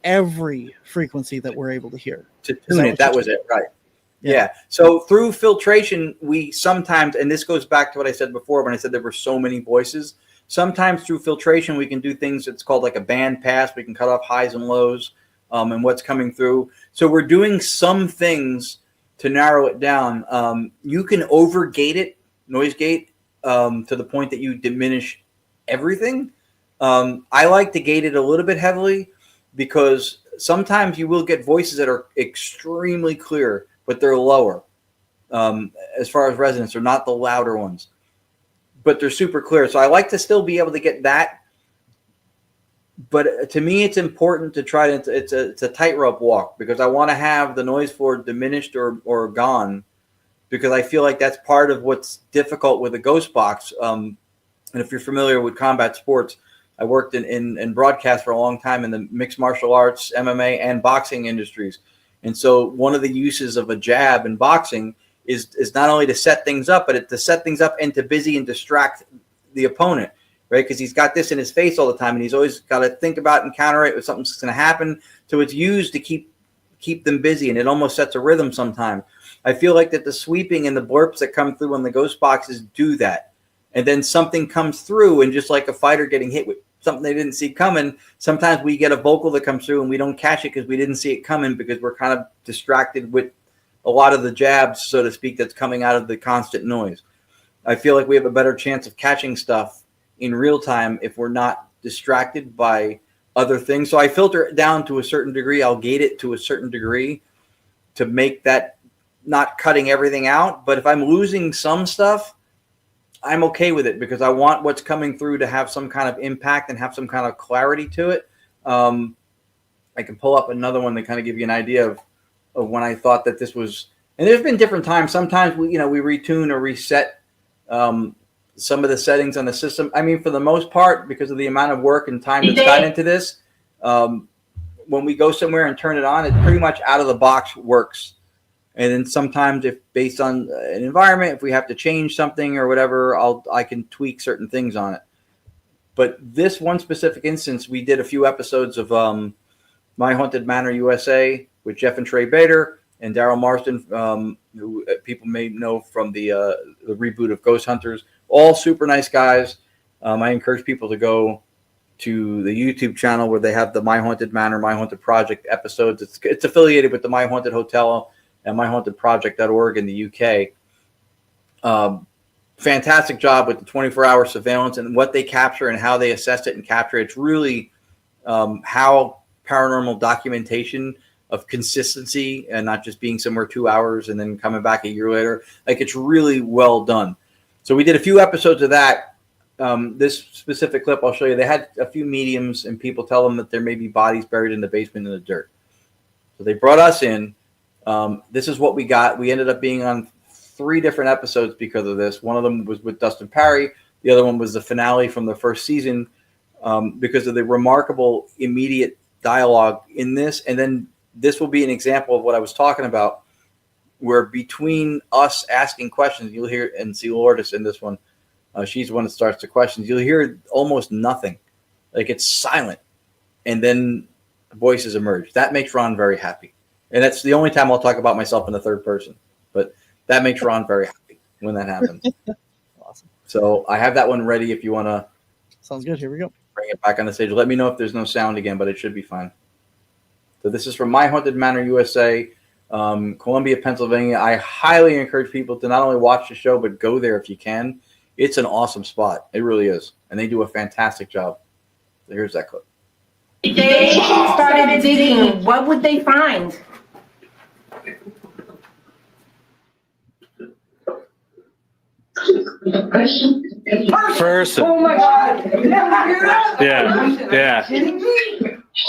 every frequency that we're able to hear. To tune it, that was it, right? Yeah. So through filtration, we sometimes, and this goes back to what I said before when I said there were so many voices. Sometimes through filtration, we can do things that's called like a band pass. We can cut off highs and lows and what's coming through. So we're doing some things to narrow it down. You can overgate it, noise gate, to the point that you diminish everything. I like to gate it a little bit heavily because sometimes you will get voices that are extremely clear, but they're lower as far as resonance. They're not the louder ones, but they're super clear. So I like to still be able to get that. But to me, it's important to try to, it's a tightrope walk, because I want to have the noise floor diminished or gone, because I feel like that's part of what's difficult with a ghost box. And if you're familiar with combat sports, I worked in broadcast for a long time in the mixed martial arts, MMA, and boxing industries. And so one of the uses of a jab in boxing is not only to set things up, but to set things up and to busy and distract the opponent, right? Because he's got this in his face all the time, and he's always got to think about and counter it if something's going to happen. So it's used to keep them busy, and it almost sets a rhythm sometimes. I feel like that the sweeping and the blurps that come through on the ghost boxes do that. And then something comes through, and just like a fighter getting hit with something they didn't see coming, sometimes we get a vocal that comes through and we don't catch it because we didn't see it coming, because we're kind of distracted with a lot of the jabs, so to speak, that's coming out of the constant noise. I feel like we have a better chance of catching stuff in real time if we're not distracted by other things. So I filter it down to a certain degree. I'll gate it to a certain degree to make that not cutting everything out. But if I'm losing some stuff, I'm okay with it, because I want what's coming through to have some kind of impact and have some kind of clarity to it. I can pull up another one to kind of give you an idea of when I thought that this was, and there's been different times. Sometimes we retune or reset some of the settings on the system. I mean, for the most part, because of the amount of work and time that's gone into this, when we go somewhere and turn it on, it pretty much out of the box works. And then sometimes, if based on an environment, if we have to change something or whatever, I can tweak certain things on it. But this one specific instance, we did a few episodes of My Haunted Manor USA with Jeff and Trey Bader and Daryl Marston, who people may know from the reboot of Ghost Hunters. All super nice guys. I encourage people to go to the YouTube channel where they have the My Haunted Manor, My Haunted Project episodes. It's affiliated with the My Haunted Hotel and myhauntedproject.org in the UK. Fantastic job with the 24-hour surveillance and what they capture and how they assess it and capture it. It's really how paranormal documentation of consistency and not just being somewhere 2 hours and then coming back a year later. Like, it's really well done. So we did a few episodes of that. This specific clip I'll show you, they had a few mediums and people tell them that there may be bodies buried in the basement in the dirt. So they brought us in. This is what we got. We ended up being on 3 different episodes because of this. One of them was with Dustin Parry. The other one was the finale from the first season, because of the remarkable immediate dialogue in this. And then this will be an example of what I was talking about, where between us asking questions, you'll hear, and see Lourdes in this one. She's the one that starts the questions. You'll hear almost nothing. Like, it's silent. and then voices emerge. That makes Ron very happy. And that's the only time I'll talk about myself in the third person. But that makes Ron very happy when that happens. Awesome. So I have that one ready if you want to. Sounds good. Here we go. Bring it back on the stage. Let me know if there's no sound again, but it should be fine. So this is from My Haunted Manor, USA, Columbia, Pennsylvania. I highly encourage people to not only watch the show, but go there if you can. It's an awesome spot. It really is. And they do a fantastic job. So here's that clip. If they started digging, what would they find? Person. Oh my God. Yeah.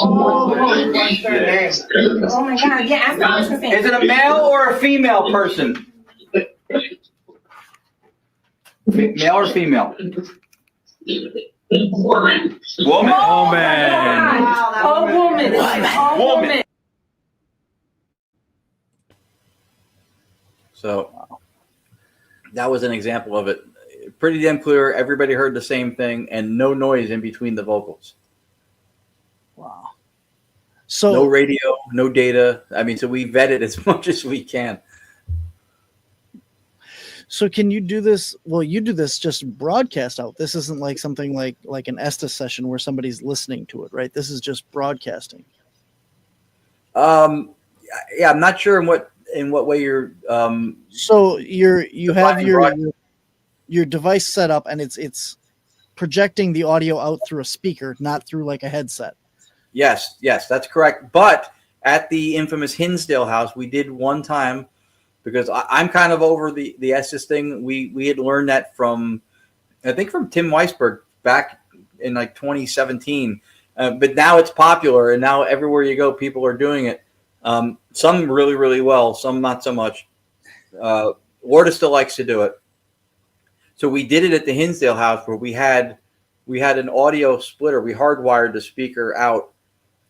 Oh my God. Yeah, ask the person thing. Is it a male or a female person? Male or female? Woman. Woman. So that was an example of it. Pretty damn clear. Everybody heard the same thing and no noise in between the vocals. Wow. So no radio, no data. I mean, so we vetted as much as we can. So can you do this? Well, you do this just broadcast out. This isn't like something like an Estes session where somebody's listening to it, right? This is just broadcasting. Yeah, I'm not sure in what way you're. So you have your device set up, and it's projecting the audio out through a speaker, not through like a headset. Yes, that's correct. But at the infamous Hinsdale house, we did one time. Because I'm kind of over the Estes thing. We had learned that from Tim Weisberg back in like 2017. But now it's popular, and now everywhere you go, people are doing it. Some really, really well, some not so much. Lorda still likes to do it. So we did it at the Hinsdale house where we had an audio splitter. We hardwired the speaker out.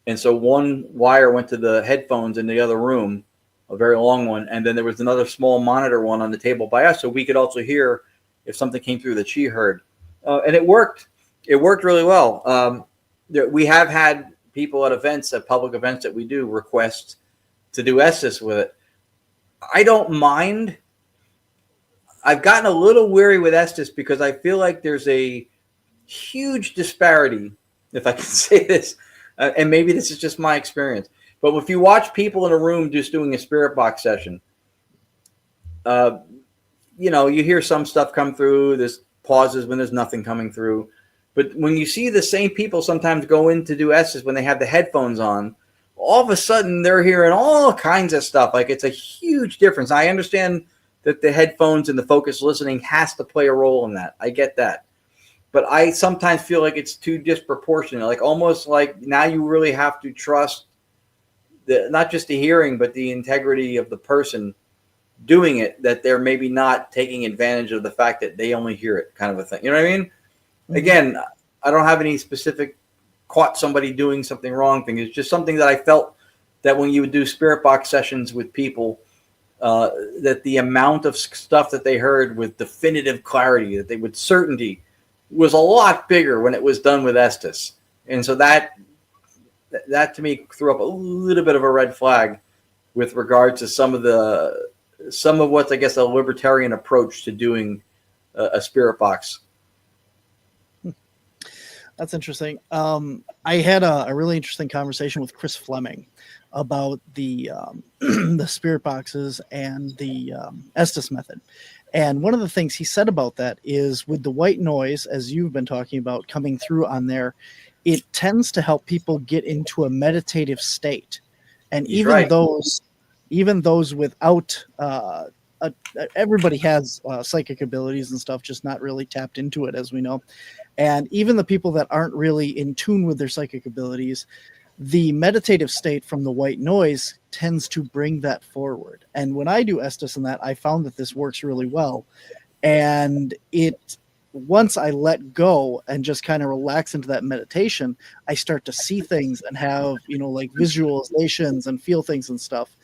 And so one wire went to the headphones in the other room, a very long one, and then there was another small monitor one on the table by us, so we could also hear if something came through that she heard, and it worked. It worked really well. We have had people at public events that we do request to do Estes with it. I don't mind. I've gotten a little weary with Estes because I feel like there's a huge disparity, if I can say this, and maybe this is just my experience. But if you watch people in a room just doing a spirit box session, you hear some stuff come through. There's pauses when there's nothing coming through. But when you see the same people sometimes go in to do Estes when they have the headphones on, all of a sudden they're hearing all kinds of stuff. Like it's a huge difference. I understand that the headphones and the focused listening has to play a role in that. I get that. But I sometimes feel like it's too disproportionate. Like almost like now you really have to trust not just the hearing, but the integrity of the person doing it, that they're maybe not taking advantage of the fact that they only hear it, kind of a thing. You know what I mean? Mm-hmm. Again, I don't have any specific caught somebody doing something wrong thing. It's just something that I felt that when you would do spirit box sessions with people, that the amount of stuff that they heard with definitive clarity, that they with certainty, was a lot bigger when it was done with Estes. And so that to me threw up a little bit of a red flag with regard to some of what's, I guess, a libertarian approach to doing a spirit box. That's interesting. I had a really interesting conversation with Chris Fleming about the the spirit boxes and the Estes method. And one of the things he said about that is with the white noise, as you've been talking about, coming through on there, it tends to help people get into a meditative state. And even those without, everybody has psychic abilities and stuff, just not really tapped into it, as we know. And even the people that aren't really in tune with their psychic abilities, the meditative state from the white noise tends to bring that forward. And when I do Estes and that, I found that this works really well. And once I let go and just kind of relax into that meditation, I start to see things and have, like visualizations and feel things and stuff.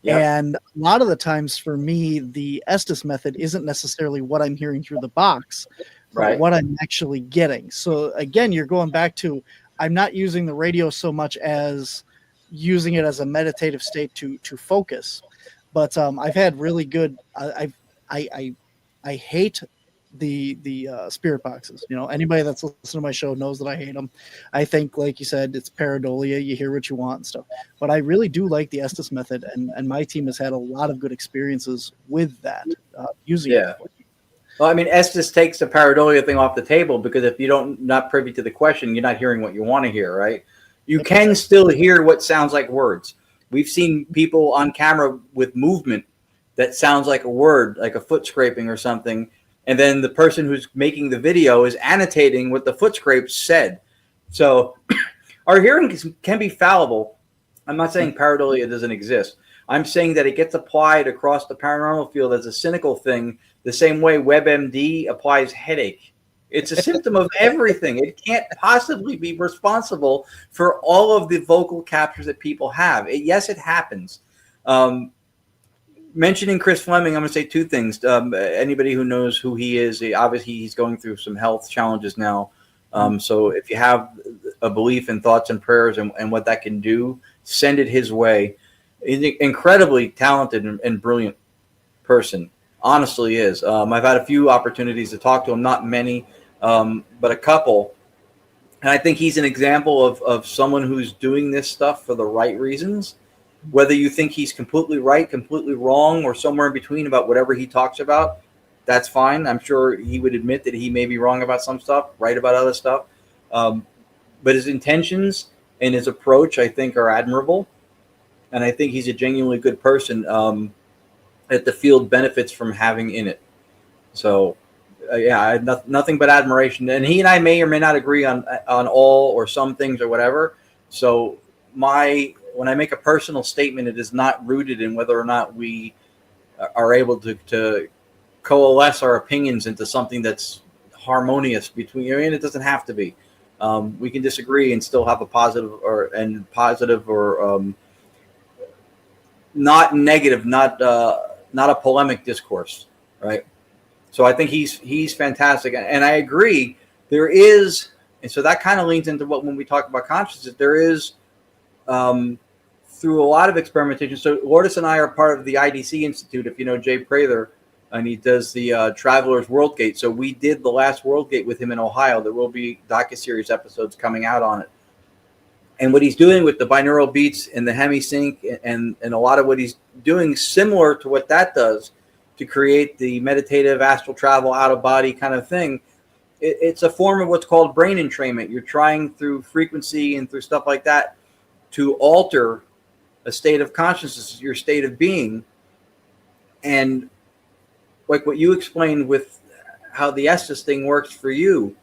Yep. And a lot of the times for me, the Estes method isn't necessarily what I'm hearing through the box, but what I'm actually getting. So again, you're going back to, I'm not using the radio so much as using it as a meditative state to focus. But I've had really good. I hate the spirit boxes. You know, anybody that's listened to my show knows that I hate them. I think, like you said, it's pareidolia. You hear what you want and stuff. But I really do like the Estes method, and my team has had a lot of good experiences with that using it. Well, I mean, Estes takes the pareidolia thing off the table, because if you don't not privy to the question, you're not hearing what you want to hear, right? You can still hear what sounds like words. We've seen people on camera with movement that sounds like a word, like a foot scraping or something, and then the person who's making the video is annotating what the foot scrape said. So our hearing can be fallible. I'm not saying pareidolia doesn't exist. I'm saying that it gets applied across the paranormal field as a cynical thing, the same way WebMD applies headache. It's a symptom of everything. It can't possibly be responsible for all of the vocal captures that people have. Yes, it happens. Mentioning Chris Fleming, I'm going to say two things. Anybody who knows who he is, obviously he's going through some health challenges now. So if you have a belief in thoughts and prayers and what that can do, send it his way. He's an incredibly talented and brilliant person. Honestly is. I've had a few opportunities to talk to him, not many, but a couple. And I think he's an example of someone who's doing this stuff for the right reasons. Whether you think he's completely right, completely wrong, or somewhere in between about whatever he talks about, that's fine. I'm sure he would admit that he may be wrong about some stuff, right about other stuff. But his intentions and his approach, I think, are admirable. And I think he's a genuinely good person that the field benefits from having in it. So, yeah, I have nothing but admiration. And he and I may or may not agree on all or some things or whatever. So when I make a personal statement, it is not rooted in whether or not we are able to coalesce our opinions into something that's harmonious between. I mean, it doesn't have to be. We can disagree and still have a positive or not negative, not a polemic discourse, right? So I think he's fantastic, and I agree. There is, and so that kind of leans into what when we talk about consciousness, there is through a lot of experimentation. So Lourdes and I are part of the IDC Institute. If you know Jay Prather, and he does the Traveler's World Gate. So we did the last World Gate with him in Ohio. There will be docuseries episodes coming out on it. And what he's doing with the binaural beats and the hemi-sync and a lot of what he's doing similar to what that does to create the meditative astral travel out of body kind of thing. It's a form of what's called brain entrainment. You're trying through frequency and through stuff like that to alter a state of consciousness, your state of being. And like what you explained with how the Estes thing works for you,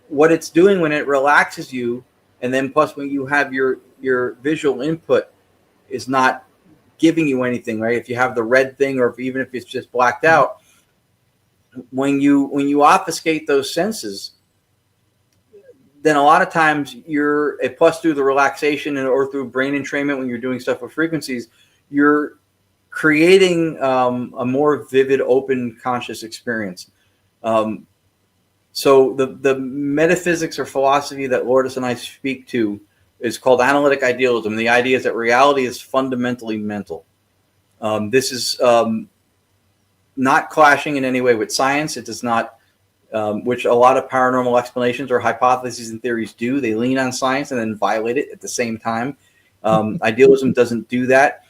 what it's doing when it relaxes you, and then plus when you have your visual input is not giving you anything, right? If you have the red thing, or even if it's just blacked out, when you obfuscate those senses, then a lot of times plus through the relaxation or through brain entrainment, when you're doing stuff with frequencies, you're creating a more vivid, open, conscious experience. So the metaphysics or philosophy that Lourdes and I speak to is called analytic idealism. The idea is that reality is fundamentally mental. This is not clashing in any way with science. It does not, which a lot of paranormal explanations or hypotheses and theories do. They lean on science and then violate it at the same time. Idealism doesn't do that.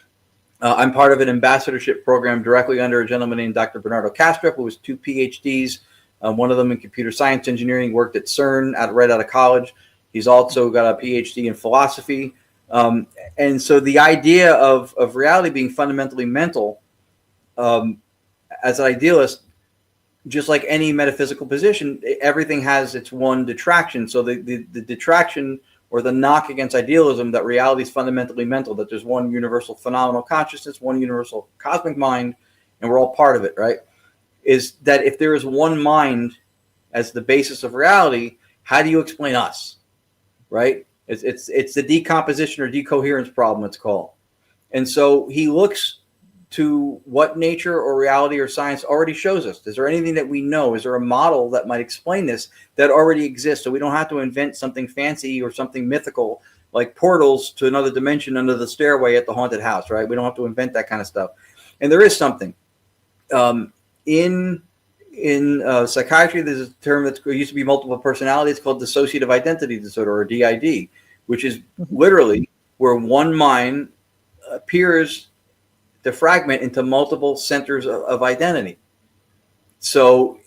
I'm part of an ambassadorship program directly under a gentleman named Dr. Bernardo Castro, who has 2 PhDs. One of them in computer science engineering, worked at CERN right out of college. He's also got a PhD in philosophy. And so the idea of reality being fundamentally mental, as an idealist, just like any metaphysical position, everything has its one detraction. So the detraction or the knock against idealism that reality is fundamentally mental, that there's one universal phenomenal consciousness, one universal cosmic mind, and we're all part of it, right? Is that if there is one mind as the basis of reality, how do you explain us, right? It's the decomposition or decoherence problem, it's called. And so he looks to what nature or reality or science already shows us? Is there anything that we know? Is there a model that might explain this that already exists? So we don't have to invent something fancy or something mythical like portals to another dimension under the stairway at the haunted house, right? We don't have to invent that kind of stuff. And there is something. In psychiatry, there's a term that used to be multiple personality. It's called dissociative identity disorder, or DID, which is literally where one mind appears to fragment into multiple centers of identity. So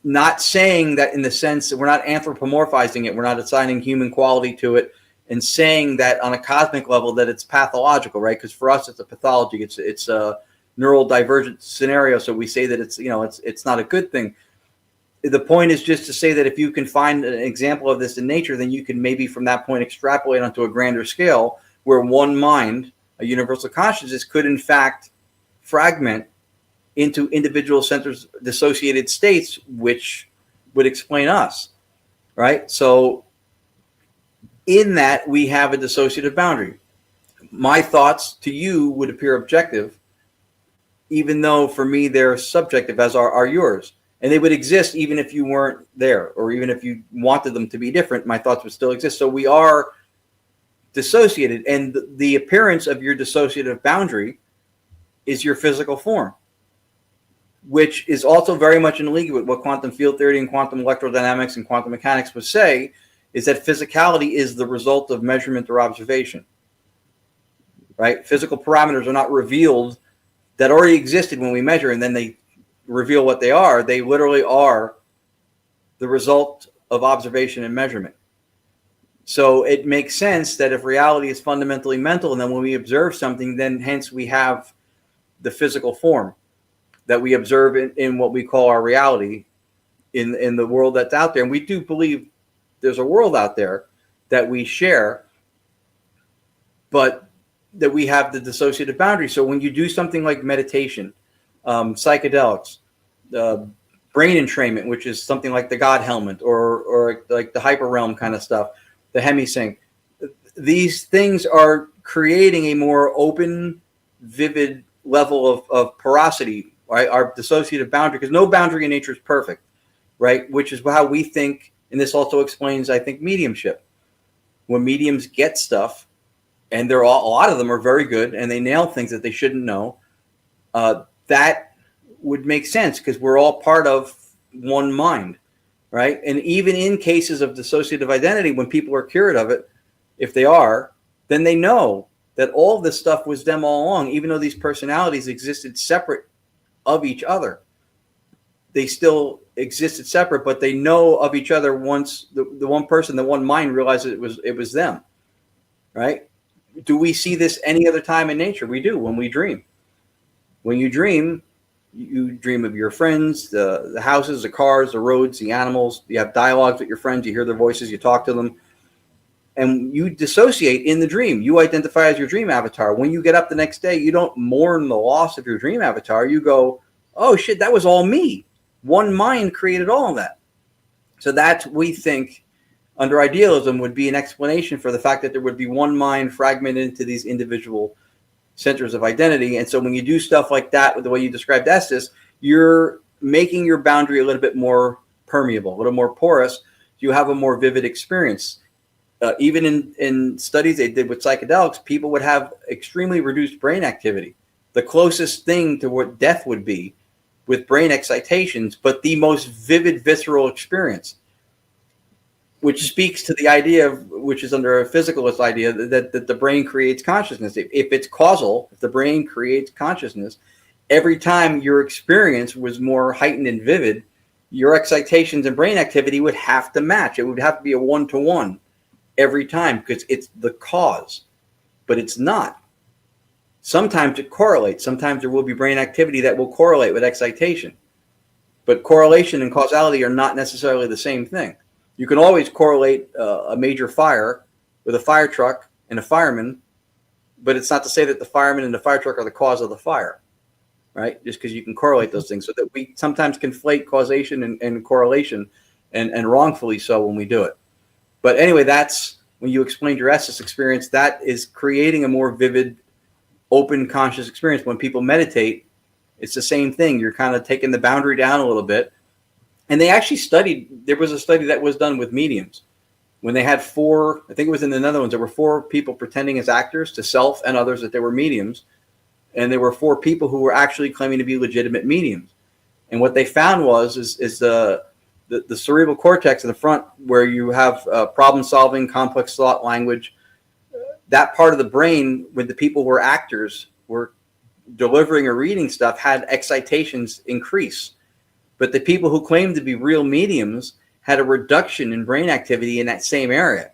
not saying that in the sense that we're not anthropomorphizing it, we're not assigning human quality to it, and saying that on a cosmic level that it's pathological, right? Because for us, it's a pathology. It's a neural divergent scenario. So we say that it's not a good thing. The point is just to say that if you can find an example of this in nature, then you can maybe from that point extrapolate onto a grander scale where one mind, a universal consciousness, could in fact fragment into individual centers, dissociated states, which would explain us, right? So in that, we have a dissociative boundary. My thoughts to you would appear objective, even though for me they're subjective, as are yours. And they would exist even if you weren't there, or even if you wanted them to be different, my thoughts would still exist. So we are dissociated, and the appearance of your dissociative boundary is your physical form, which is also very much in league with what quantum field theory and quantum electrodynamics and quantum mechanics would say, is that physicality is the result of measurement or observation, right? Physical parameters are not revealed that already existed when we measure, and then they reveal what they are. They literally are the result of observation and measurement. So it makes sense that if reality is fundamentally mental, and then when we observe something, then hence we have the physical form that we observe in what we call our reality in the world that's out there. And we do believe there's a world out there that we share, but that we have the dissociative boundary. So when you do something like meditation, psychedelics, brain entrainment, which is something like the God helmet, or like the hyper realm kind of stuff, the hemisync, these things are creating a more open, vivid level of porosity, right? Our dissociative boundary, because no boundary in nature is perfect, right? Which is how we think. And this also explains, I think, mediumship. When mediums get stuff, and a lot of them are very good, and they nail things that they shouldn't know, that would make sense because we're all part of one mind, right? And even in cases of dissociative identity, when people are cured of it, if they are, then they know that all this stuff was them all along, even though these personalities existed separate of each other. They still existed separate, but they know of each other once the one person, the one mind realizes it was them, right? Do we see this any other time in nature? We do when we dream. When you dream of your friends, the houses, the cars, the roads, the animals. You have dialogues with your friends. You hear their voices. You talk to them. And you dissociate in the dream. You identify as your dream avatar. When you get up the next day, you don't mourn the loss of your dream avatar. You go, oh, shit, that was all me. One mind created all of that. So that, we think, under idealism, would be an explanation for the fact that there would be one mind fragmented into these individual centers of identity. And so when you do stuff like that, with the way you described Estes, you're making your boundary a little bit more permeable, a little more porous. You have a more vivid experience. Even in studies they did with psychedelics, people would have extremely reduced brain activity. The closest thing to what death would be with brain excitations, but the most vivid visceral experience, which speaks to the idea of, which is under a physicalist idea, that the brain creates consciousness. If it's causal, if the brain creates consciousness, every time your experience was more heightened and vivid, your excitations and brain activity would have to match. It would have to be a one-to-one every time, because it's the cause, but it's not. Sometimes it correlates. Sometimes there will be brain activity that will correlate with excitation. But correlation and causality are not necessarily the same thing. You can always correlate a major fire with a fire truck and a fireman, but it's not to say that the fireman and the fire truck are the cause of the fire, right? Just because you can correlate those things. So that we sometimes conflate causation and correlation, and wrongfully so when we do it. But anyway, that's when you explained your Estes experience, that is creating a more vivid, open conscious experience. When people meditate, it's the same thing. You're kind of taking the boundary down a little bit. And they actually there was a study that was done with mediums. When they had 4, I think it was in the Netherlands, there were 4 people pretending as actors to self and others that they were mediums. And there were 4 people who were actually claiming to be legitimate mediums. And what they found is the cerebral cortex in the front, where you have problem solving, complex thought, language, that part of the brain, when the people who were actors were delivering or reading stuff, had excitations increase. But the people who claimed to be real mediums had a reduction in brain activity in that same area.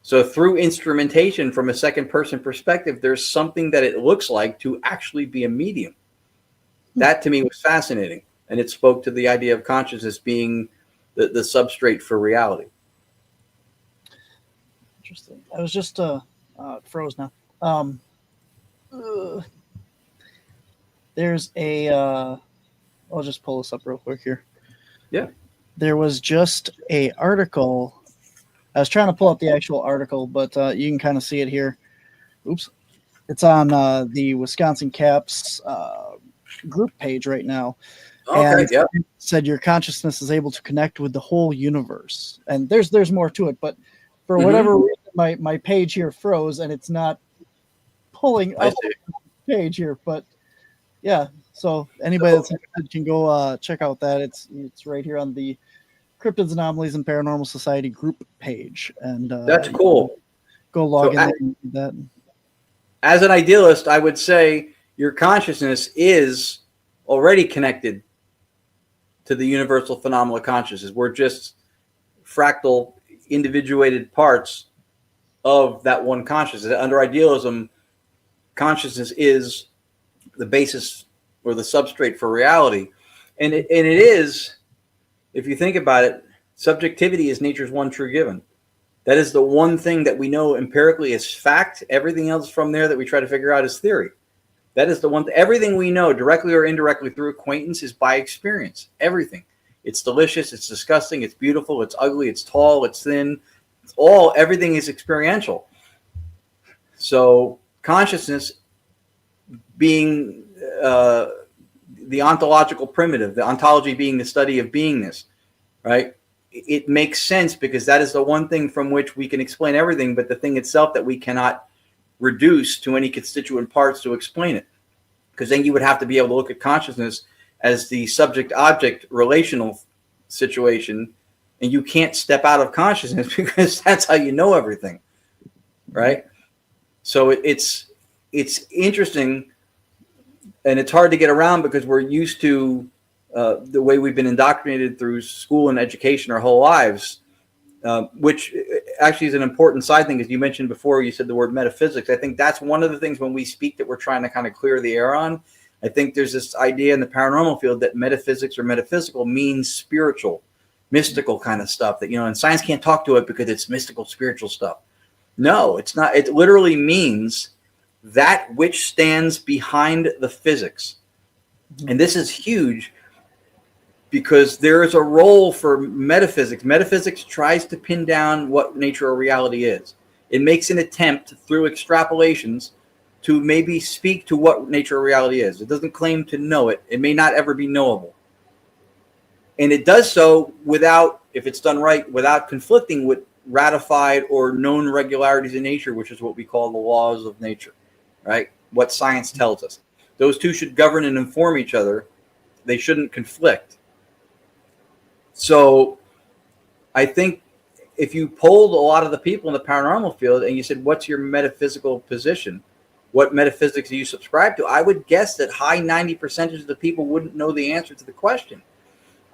So through instrumentation from a second person perspective, there's something that it looks like to actually be a medium. That to me was fascinating. And it spoke to the idea of consciousness being the substrate for reality. Interesting. I was just froze now. There's a I'll just pull this up real quick here. Yeah. There was just a article. I was trying to pull up the actual article, but you can kind of see it here. Oops. It's on the Wisconsin Caps group page right now. Okay, and yeah. it said your consciousness is able to connect with the whole universe. And there's more to it, but for whatever reason, my page here froze and it's not pulling up the page here. But yeah, so anybody that's interested can go check out that. It's right here on the Cryptids, Anomalies, and Paranormal Society group page. And that's cool. Go log in there and do that. As an idealist, I would say your consciousness is already connected to the universal phenomenal consciousness. We're just fractal, individuated parts of that one consciousness. Under idealism, consciousness is the basis or the substrate for reality. And it is, if you think about it, subjectivity is nature's one true given. That is the one thing that we know empirically is fact. Everything else from there that we try to figure out is theory. That is the one. Everything we know, directly or indirectly through acquaintance, is by experience. Everything. It's delicious. It's disgusting. It's beautiful. It's ugly. It's tall. It's thin. Everything is experiential. So consciousness being the ontological primitive, the ontology being the study of beingness, right? It makes sense because that is the one thing from which we can explain everything, but the thing itself that we cannot reduce to any constituent parts to explain it. Because then you would have to be able to look at consciousness as the subject-object relational situation, and you can't step out of consciousness because that's how you know everything, right? So it's interesting, and it's hard to get around because we're used to the way we've been indoctrinated through school and education our whole lives, which actually is an important side thing. As you mentioned before, you said the word metaphysics. I think that's one of the things when we speak that we're trying to kind of clear the air on. I think there's this idea in the paranormal field that metaphysics or metaphysical means spiritual, mystical kind of stuff that, and science can't talk to it because it's mystical, spiritual stuff. No, it's not. It literally means that which stands behind the physics. And this is huge because there is a role for metaphysics. Metaphysics tries to pin down what nature or reality is. It makes an attempt through extrapolations to maybe speak to what nature or reality is. It doesn't claim to know it. It may not ever be knowable. And it does so without, if it's done right, without conflicting with ratified or known regularities in nature, which is what we call the laws of nature, right? What science tells us. Those two should govern and inform each other. They shouldn't conflict. So I think if you polled a lot of the people in the paranormal field and you said, what's your metaphysical position? What metaphysics do you subscribe to? I would guess that high 90% of the people wouldn't know the answer to the question.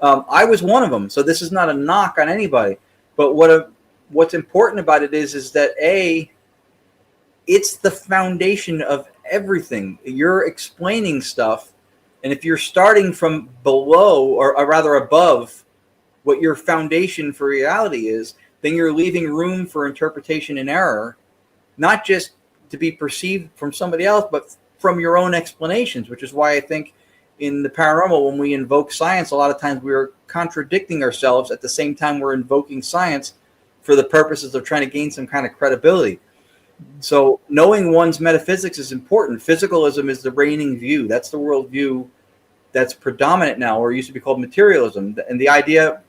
I was one of them. So this is not a knock on anybody. But what's important about it is that it's the foundation of everything. You're explaining stuff. And if you're starting from below or rather above what your foundation for reality is, then you're leaving room for interpretation and error, not just to be perceived from somebody else, but from your own explanations, which is why I think in the paranormal, when we invoke science, a lot of times we're contradicting ourselves at the same time we're invoking science for the purposes of trying to gain some kind of credibility. So knowing one's metaphysics is important. Physicalism is the reigning view. That's the worldview that's predominant now, or used to be called materialism. And the idea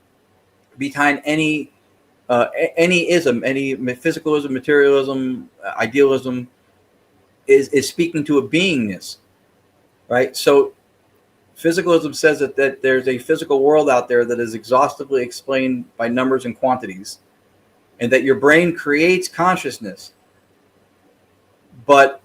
behind any ism, any physicalism, materialism, idealism, is speaking to a beingness, right? So physicalism says that there's a physical world out there that is exhaustively explained by numbers and quantities, and that your brain creates consciousness. But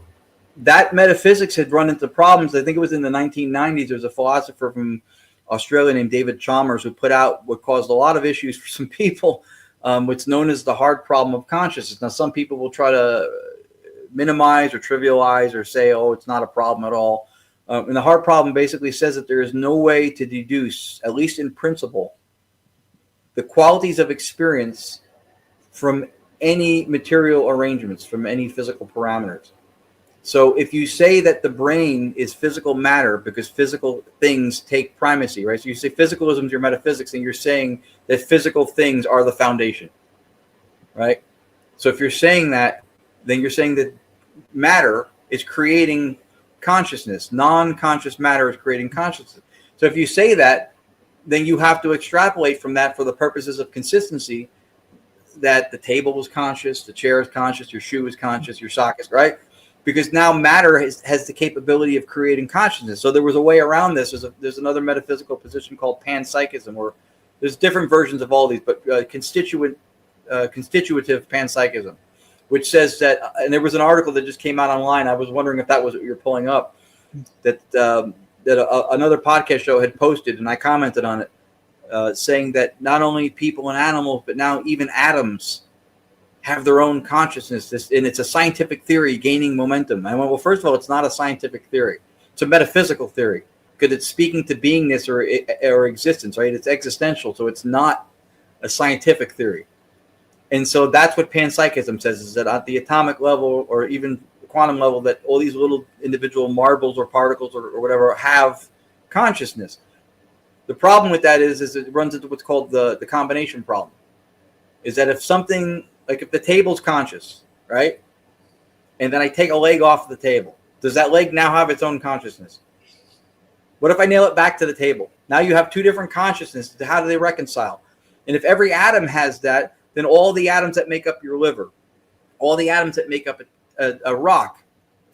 that metaphysics had run into problems. I think it was in the 1990s. There was a philosopher from Australia named David Chalmers who put out what caused a lot of issues for some people, what's known as the hard problem of consciousness. Now, some people will try to minimize or trivialize or say, oh, it's not a problem at all. And the hard problem basically says that there is no way to deduce, at least in principle, the qualities of experience from any material arrangements, from any physical parameters. So if you say that the brain is physical matter because physical things take primacy, right? So you say physicalism is your metaphysics, and you're saying that physical things are the foundation, right? So if you're saying that, then you're saying that matter is creating consciousness. Non-conscious matter is creating consciousness. So if you say that, then you have to extrapolate from that for the purposes of consistency that the table was conscious, the chair is conscious, your shoe is conscious, your sock is, right? Because now matter has the capability of creating consciousness. So there was a way around this. There's another metaphysical position called panpsychism, or there's different versions of all these, but constitutive panpsychism, which says that, and there was an article that just came out online. I was wondering if that was what you're pulling up, that another podcast show had posted, and I commented on it, saying that not only people and animals, but now even atoms have their own consciousness. And it's a scientific theory gaining momentum. I went, well, first of all, it's not a scientific theory. It's a metaphysical theory because it's speaking to beingness or existence, right? It's existential, so it's not a scientific theory. And so that's what panpsychism says, is that at the atomic level or even quantum level, that all these little individual marbles or particles or whatever have consciousness. The problem with that is it runs into what's called the combination problem. Is that if something, like if the table's conscious, right? And then I take a leg off the table, does that leg now have its own consciousness? What if I nail it back to the table? Now you have two different consciousnesses. How do they reconcile? And if every atom has that, then all the atoms that make up your liver, all the atoms that make up a rock,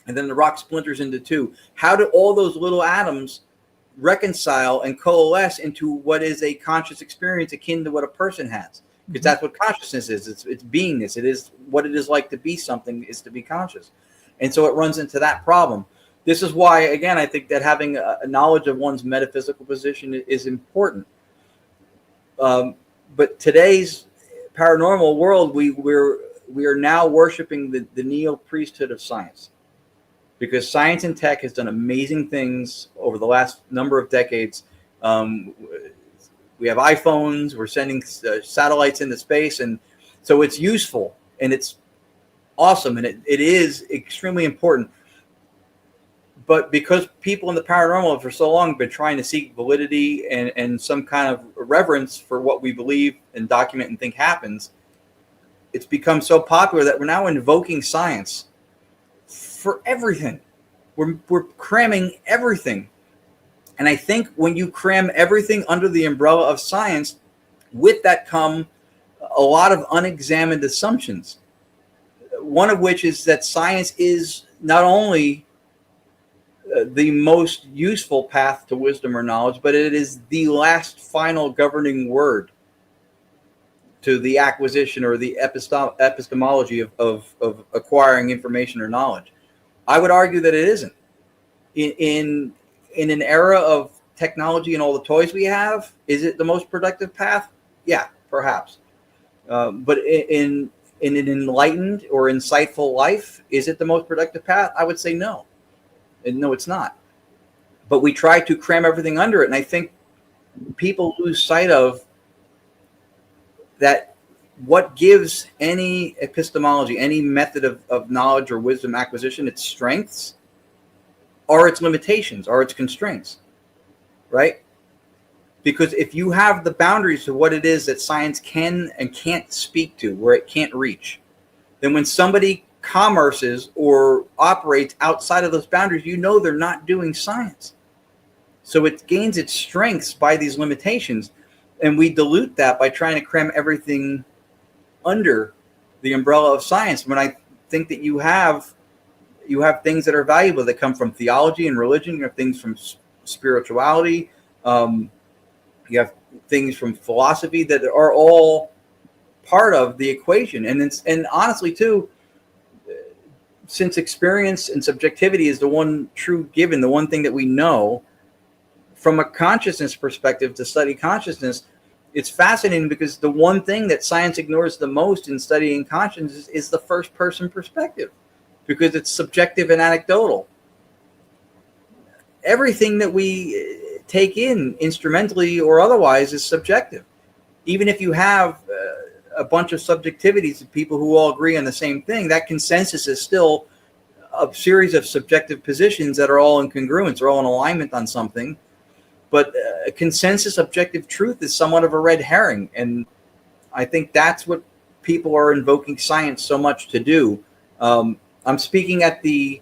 and then the rock splinters into two, how do all those little atoms reconcile and coalesce into what is a conscious experience akin to what a person has? Because that's what consciousness is. It's beingness. It is what it is like to be something, is to be conscious. And so it runs into that problem. This is why, again, I think that having a knowledge of one's metaphysical position is important. But today's paranormal world, we are now worshiping the neo-priesthood of science, because science and tech has done amazing things over the last number of decades. We have iPhones, we're sending satellites into space, and so it's useful and it's awesome, and it is extremely important. But because people in the paranormal have for so long been trying to seek validity and some kind of reverence for what we believe and document and think happens, it's become so popular that we're now invoking science for everything. We're cramming everything. And I think when you cram everything under the umbrella of science, with that come a lot of unexamined assumptions. One of which is that science is not only the most useful path to wisdom or knowledge, but it is the last final governing word to the acquisition or the epistemology of acquiring information or knowledge. I would argue that it isn't. In an era of technology and all the toys we have, is it the most productive path? Yeah, perhaps. But in an enlightened or insightful life, is it the most productive path? I would say no. And no, it's not. But we try to cram everything under it. And I think people lose sight of that. What gives any epistemology, any method of knowledge or wisdom acquisition, its strengths are its limitations, are its constraints, right? Because if you have the boundaries of what it is that science can and can't speak to, where it can't reach, then when somebody commerces or operates outside of those boundaries, you know they're not doing science. So it gains its strengths by these limitations, and we dilute that by trying to cram everything under the umbrella of science. When I think that you have things that are valuable that come from theology and religion, you have things from spirituality, you have things from philosophy that are all part of the equation. And honestly too, since experience and subjectivity is the one true given, the one thing that we know, from a consciousness perspective, to study consciousness, it's fascinating because the one thing that science ignores the most in studying consciousness is the first person perspective, because it's subjective and anecdotal. Everything that we take in, instrumentally or otherwise, is subjective. Even if you have a bunch of subjectivities of people who all agree on the same thing, that consensus is still a series of subjective positions that are all in congruence, or all in alignment on something. But a consensus objective truth is somewhat of a red herring. And I think that's what people are invoking science so much to do. I'm speaking at the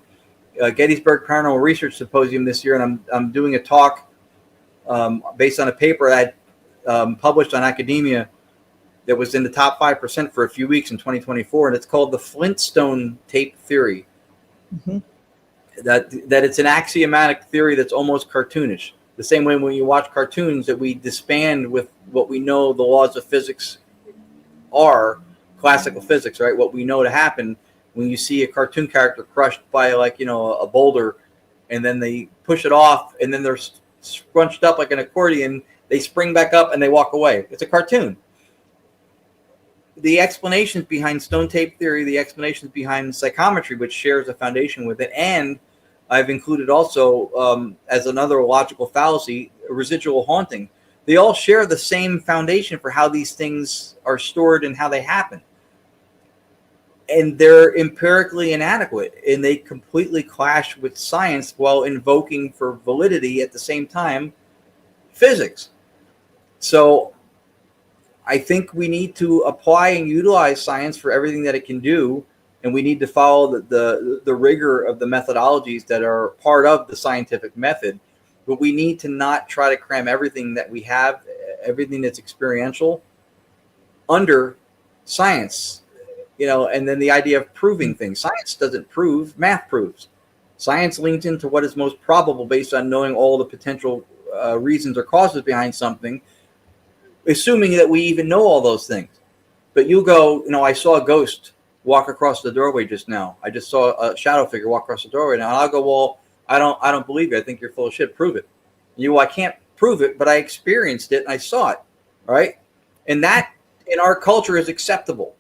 Gettysburg Paranormal Research Symposium this year, and I'm doing a talk based on a paper that I published on Academia that was in the top 5% for a few weeks in 2024, and it's called the Flintstone tape theory. Mm-hmm. That it's an axiomatic theory that's almost cartoonish. The same way when you watch cartoons that we disband with what we know the laws of physics are, classical physics, right? What we know to happen when you see a cartoon character crushed by a boulder, and then they push it off, and then they're scrunched up like an accordion, they spring back up and they walk away. It's a cartoon. The explanations behind stone tape theory, the explanations behind psychometry, which shares a foundation with it, and I've included also as another logical fallacy, residual haunting. They all share the same foundation for how these things are stored and how they happen. And they're empirically inadequate, and they completely clash with science while invoking for validity at the same time physics. So I think we need to apply and utilize science for everything that it can do, and we need to follow the rigor of the methodologies that are part of the scientific method. But we need to not try to cram everything that we have, everything that's experiential, under science. And then the idea of proving things. Science doesn't prove, math proves. Science leans into what is most probable based on knowing all the potential reasons or causes behind something, assuming that we even know all those things. But you go, I saw a ghost walk across the doorway just now. I just saw a shadow figure walk across the doorway now. And I'll go, well, I don't believe you. I think you're full of shit. Prove it. I can't prove it, but I experienced it and I saw it. All right. And that in our culture is acceptable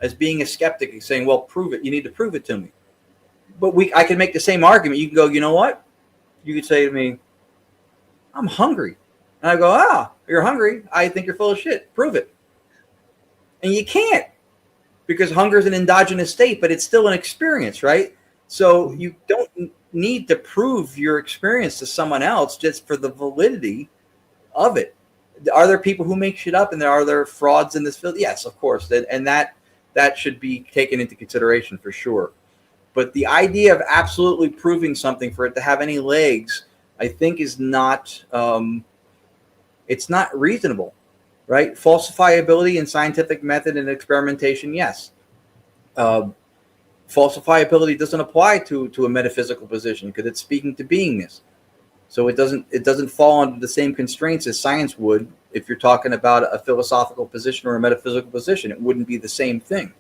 as being a skeptic and saying, well, prove it. You need to prove it to me. But I can make the same argument. You can go, you know what? You could say to me, I'm hungry. And I go, you're hungry. I think you're full of shit. Prove it. And you can't, because hunger is an endogenous state, but it's still an experience, right? So you don't need to prove your experience to someone else just for the validity of it. Are there people who make shit up, and are there frauds in this field? Yes, of course. And that should be taken into consideration for sure. But the idea of absolutely proving something for it to have any legs, I think, is not it's not reasonable, right? Falsifiability in scientific method and experimentation, yes. Falsifiability doesn't apply to a metaphysical position because it's speaking to beingness. So it doesn't fall under the same constraints as science would if you're talking about a philosophical position or a metaphysical position. It wouldn't be the same thing.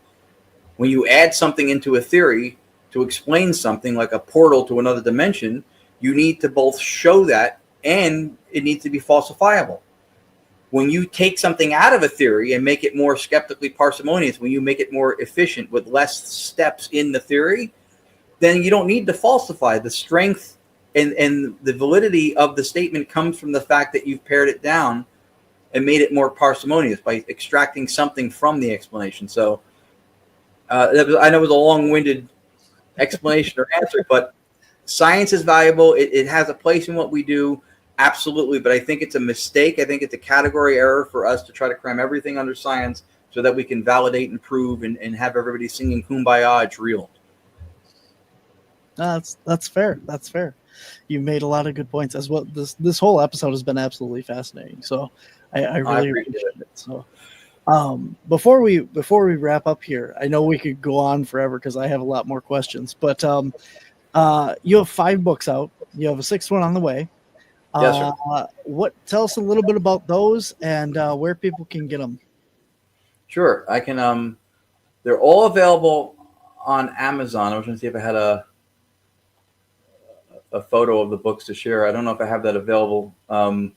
When you add something into a theory to explain something like a portal to another dimension, you need to both show that and it needs to be falsifiable. When you take something out of a theory and make it more skeptically parsimonious, when you make it more efficient with less steps in the theory, then you don't need to falsify. The strength and the validity of the statement comes from the fact that you've pared it down and made it more parsimonious by extracting something from the explanation. So I know it was a long-winded explanation or answer, but science is valuable. It has a place in what we do. Absolutely. But I think it's a mistake. I think it's a category error for us to try to cram everything under science so that we can validate and prove and have everybody singing Kumbaya, it's real. That's fair. That's fair. You've made a lot of good points as well. This whole episode has been absolutely fascinating. So I really appreciate it. So before we wrap up here, I know we could go on forever because I have a lot more questions, but you have 5 books out. You have a 6th one on the way. Yes, sir. Tell us a little bit about those and where people can get them. Sure. I can, they're all available on Amazon. I was going to see if I had a photo of the books to share. I don't know if I have that available. But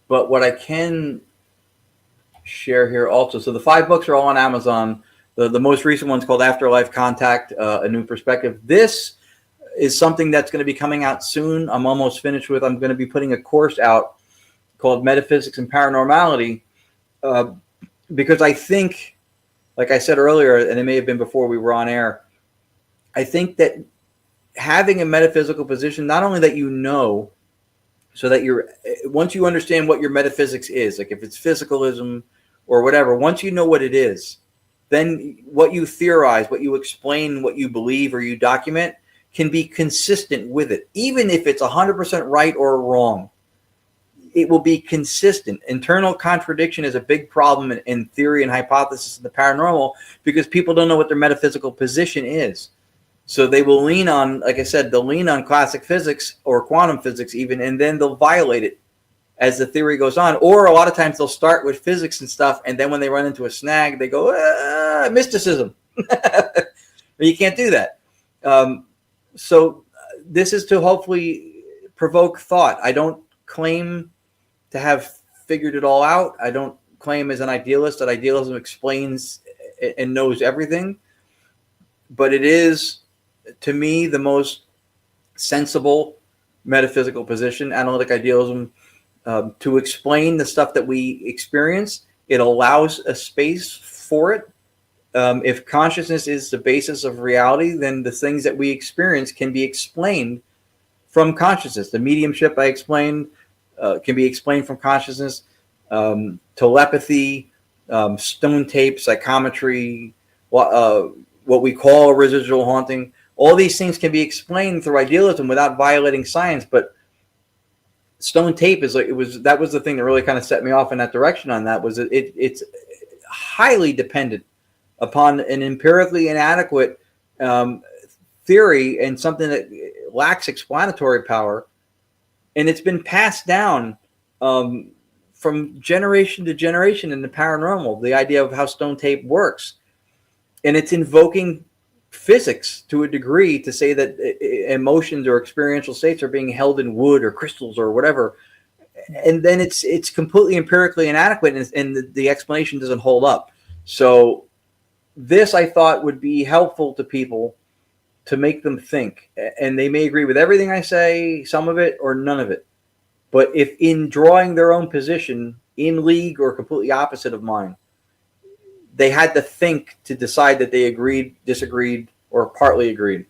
what I can share here also, so the 5 books are all on Amazon. The most recent one's called Afterlife Contact, A New Perspective. This is something that's going to be coming out soon. I'm almost finished with. I'm going to be putting a course out called Metaphysics and Paranormality, because I think, like I said earlier, and it may have been before we were on air, I think that having a metaphysical position, not only that you know, so that once you understand what your metaphysics is, like if it's physicalism or whatever, once you know what it is, then what you theorize, what you explain, what you believe or you document can be consistent with it. Even if it's 100% right or wrong, it will be consistent. Internal contradiction is a big problem in theory and hypothesis in the paranormal because people don't know what their metaphysical position is. So they will lean on, like I said, they'll lean on classic physics or quantum physics even, and then they'll violate it as the theory goes on. Or a lot of times they'll start with physics and stuff, and then when they run into a snag, they go, mysticism. You can't do that. So this is to hopefully provoke thought. I don't claim to have figured it all out. I don't claim as an idealist that idealism explains and knows everything. But it is, to me, the most sensible metaphysical position, analytic idealism, to explain the stuff that we experience. It allows a space for it. If consciousness is the basis of reality, then the things that we experience can be explained from consciousness. The mediumship I explained can be explained from consciousness. Telepathy, stone tape, psychometry, what we call residual haunting. All these things can be explained through idealism without violating science. But stone tape that was the thing that really kind of set me off in that direction. On that was it's highly dependent upon an empirically inadequate theory and something that lacks explanatory power, and it's been passed down from generation to generation in the paranormal. The idea of how stone tape works, and it's invoking physics to a degree to say that emotions or experiential states are being held in wood or crystals or whatever, and then it's completely empirically inadequate, and the explanation doesn't hold up. So this, I thought, would be helpful to people to make them think, and they may agree with everything I say, some of it or none of it, but if in drawing their own position in league or completely opposite of mine, they had to think to decide that they agreed, disagreed, or partly agreed.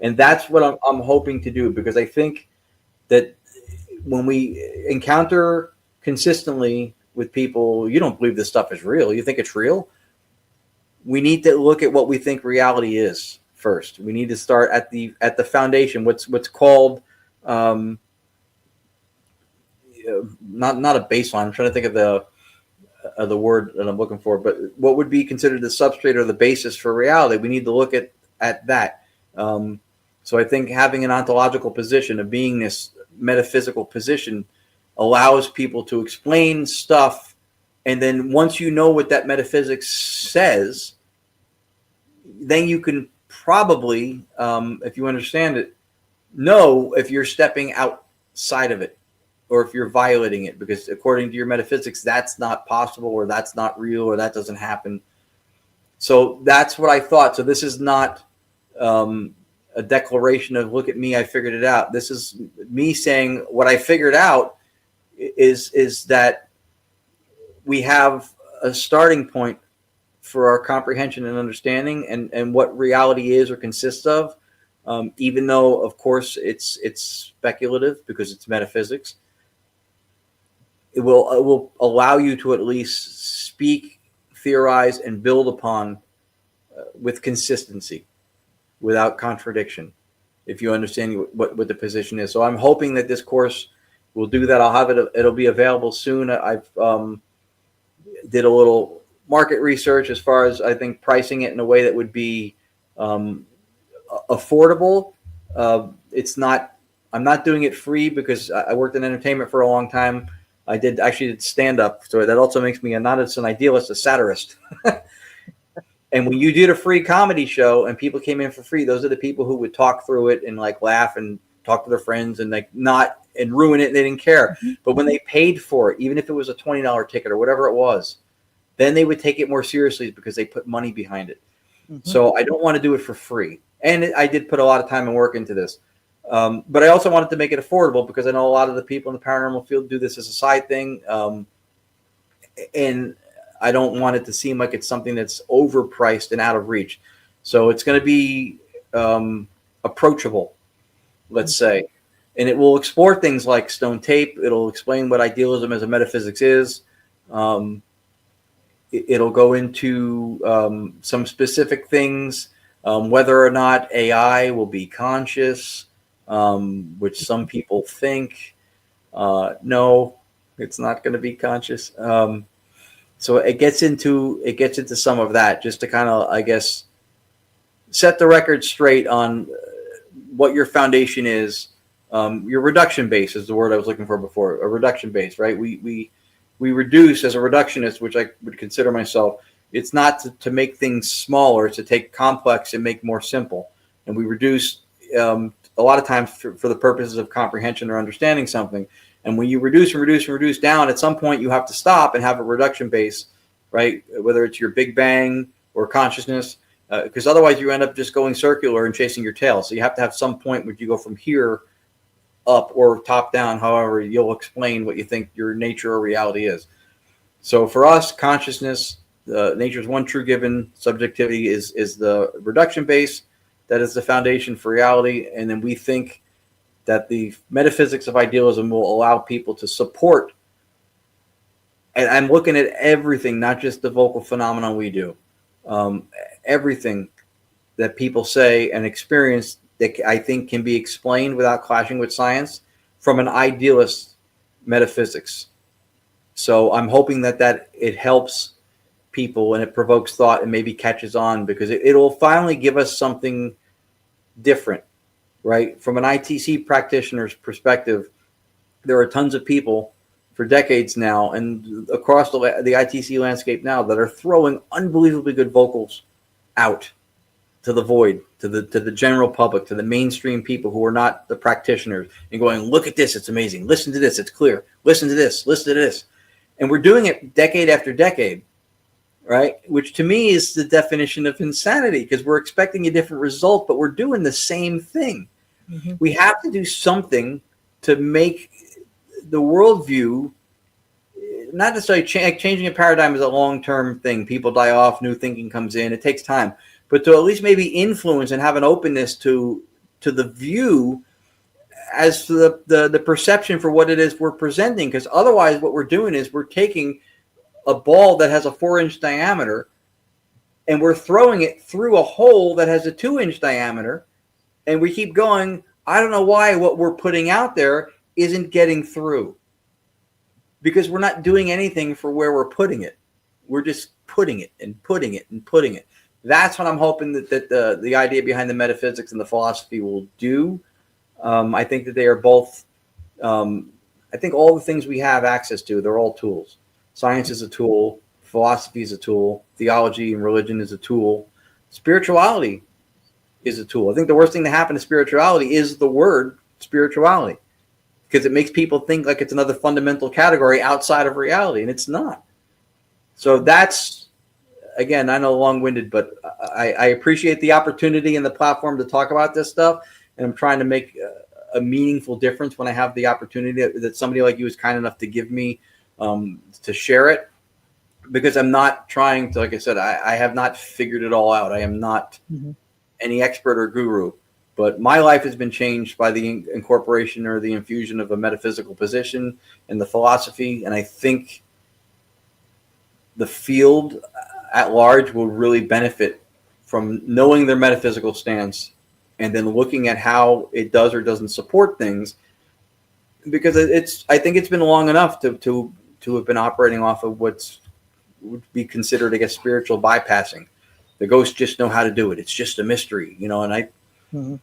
And that's what I'm hoping to do, because I think that when we encounter consistently with people, you don't believe this stuff is real, you think it's real, we need to look at what we think reality is first. We need to start at the foundation, what's called not a baseline. I'm trying to think of the word that I'm looking for, but what would be considered the substrate or the basis for reality. We need to look at that. So I think having an ontological position, a beingness, metaphysical position, allows people to explain stuff, and then once you know what that metaphysics says, then you can probably, if you understand it, know if you're stepping outside of it or if you're violating it, because according to your metaphysics, that's not possible, or that's not real, or that doesn't happen. So that's what I thought. So this is not a declaration of, look at me, I figured it out. This is me saying what I figured out is that we have a starting point for our comprehension and understanding and what reality is or consists of, even though, of course, it's speculative because it's metaphysics. It will allow you to at least speak theorize and build upon with consistency, without contradiction, if you understand what the position is. So I'm hoping that this course will do that. I'll have it. It'll be available soon. I've did a little market research as far as I think pricing it in a way that would be affordable. It's not. I'm not doing it free because I worked in entertainment for a long time. I did stand up, so that also makes me not just an idealist, a satirist. And when you did a free comedy show and people came in for free, those are the people who would talk through it and like laugh and talk to their friends and like not and ruin it. And they didn't care. But when they paid for it, even if it was a $20 ticket or whatever it was, then they would take it more seriously because they put money behind it. So I don't want to do it for free. And I did put a lot of time and work into this. But I also wanted to make it affordable because I know a lot of the people in the paranormal field do this as a side thing. And I don't want it to seem like it's something that's overpriced and out of reach. So it's going to be approachable, let's say. And it will explore things like stone tape. It'll explain what idealism as a metaphysics is. It'll go into some specific things, whether or not AI will be conscious, which some people think. No, it's not going to be conscious. So it gets into some of that, just to kind of, I guess, set the record straight on what your foundation is. Your reduction base is the word I was looking for before. A reduction base, right? We reduce as a reductionist, which I would consider myself. It's not to make things smaller; it's to take complex and make more simple. And we reduce a lot of times for the purposes of comprehension or understanding something. And when you reduce and reduce and reduce down, at some point you have to stop and have a reduction base, right? Whether it's your Big Bang or consciousness, because otherwise you end up just going circular and chasing your tail. So you have to have some point where you go from here up or top down, however you'll explain what you think your nature or reality is. So for us, consciousness, nature's one true given, subjectivity is the reduction base. That is the foundation for reality. And then we think that the metaphysics of idealism will allow people to support. And I'm looking at everything, not just the vocal phenomenon we do. Everything that people say and experience that I think can be explained without clashing with science from an idealist metaphysics. So I'm hoping that it helps people and it provokes thought and maybe catches on, because it'll finally give us something different. Right? From an ITC practitioner's perspective, there are tons of people for decades now and across the ITC landscape now that are throwing unbelievably good vocals out to the void, to the general public, to the mainstream people who are not the practitioners, and going, look at this, it's amazing. Listen to this, it's clear. Listen to this, listen to this. And we're doing it decade after decade, right? Which to me is the definition of insanity, because we're expecting a different result, but we're doing the same thing. We have to do something to make the worldview, not necessarily changing a paradigm is a long-term thing. People die off, new thinking comes in. It takes time. But to at least maybe influence and have an openness to the view as to the perception for what it is we're presenting. Because otherwise what we're doing is we're taking a ball that has a 4-inch diameter and we're throwing it through a hole that has a 2-inch diameter. And we keep going. I don't know why what we're putting out there isn't getting through, because we're not doing anything for where we're putting it. We're just putting it and putting it and putting it. That's what I'm hoping that the idea behind the metaphysics and the philosophy will do. I think that they are both. I think all the things we have access to, they're all tools. Science is a tool. Philosophy is a tool. Theology and religion is a tool. Spirituality is a tool. I think the worst thing to happen to spirituality is the word spirituality, because it makes people think like it's another fundamental category outside of reality, and it's not. So that's, again, I know long-winded, but I appreciate the opportunity and the platform to talk about this stuff, and I'm trying to make a meaningful difference when I have the opportunity that somebody like you is kind enough to give me to share it, because I'm not trying to, like I said, I have not figured it all out. I am not any expert or guru, but my life has been changed by the incorporation or the infusion of a metaphysical position and the philosophy. And I think the field, at large will really benefit from knowing their metaphysical stance and then looking at how it does or doesn't support things, because I think it's been long enough to have been operating off of what's would be considered, I guess, spiritual bypassing. The ghosts just know how to do it. It's just a mystery, and and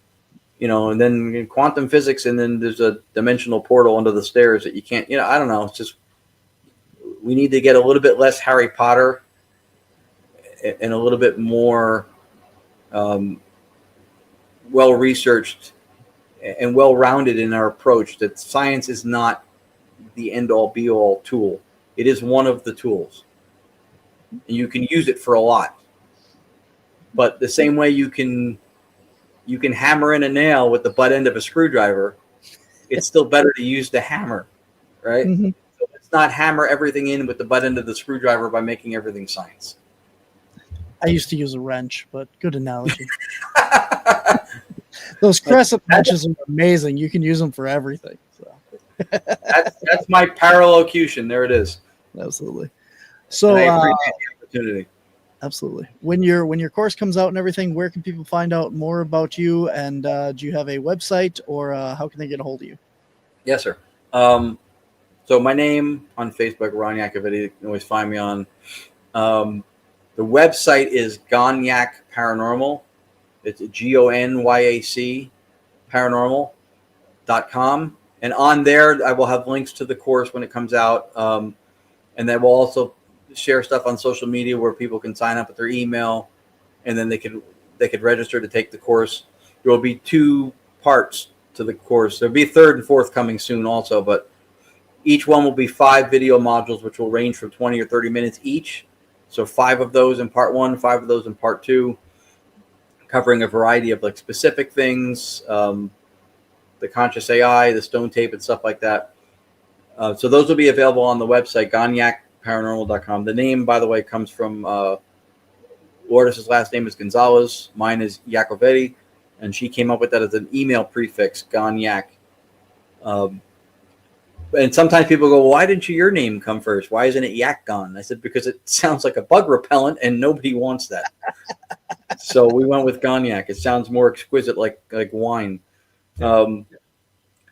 then in quantum physics, and then there's a dimensional portal under the stairs that you can't, I don't know. It's just, we need to get a little bit less Harry Potter and a little bit more well-researched and well-rounded in our approach, that science is not the end-all be-all tool. It is one of the tools. And you can use it for a lot. But the same way you can hammer in a nail with the butt end of a screwdriver, it's still better to use the hammer, right? Mm-hmm. So let's not hammer everything in with the butt end of the screwdriver by making everything science. I used to use a wrench, but good analogy. Those crescent wrenches are amazing. You can use them for everything. So. that's my parallocution. There it is. Absolutely. So and I appreciate the opportunity. Absolutely. When your course comes out and everything, where can people find out more about you? And do you have a website, or how can they get a hold of you? Yes, sir. So my name on Facebook, Ron Yacovetti. You can always find me on. The website is Gonyac Paranormal. It's GONYAC paranormal.com. And on there, I will have links to the course when it comes out. And then we'll also share stuff on social media where people can sign up with their email, and then they could register to take the course. There will be 2 parts to the course. There'll be a 3rd and 4th coming soon also, but each one will be 5 video modules, which will range from 20 or 30 minutes each. So 5 of those in part 1, 5 of those in part 2, covering a variety of like specific things, the conscious AI, the stone tape, and stuff like that. So those will be available on the website, GonyacParanormal.com. The name, by the way, comes from Lourdes' last name is Gonzalez. Mine is Yacovetti, and she came up with that as an email prefix, Gonyac. And sometimes people go, well, why didn't your name come first? Why isn't it Yakgon? I said, because it sounds like a bug repellent, and nobody wants that. So we went with Gonyac. It sounds more exquisite, like wine. So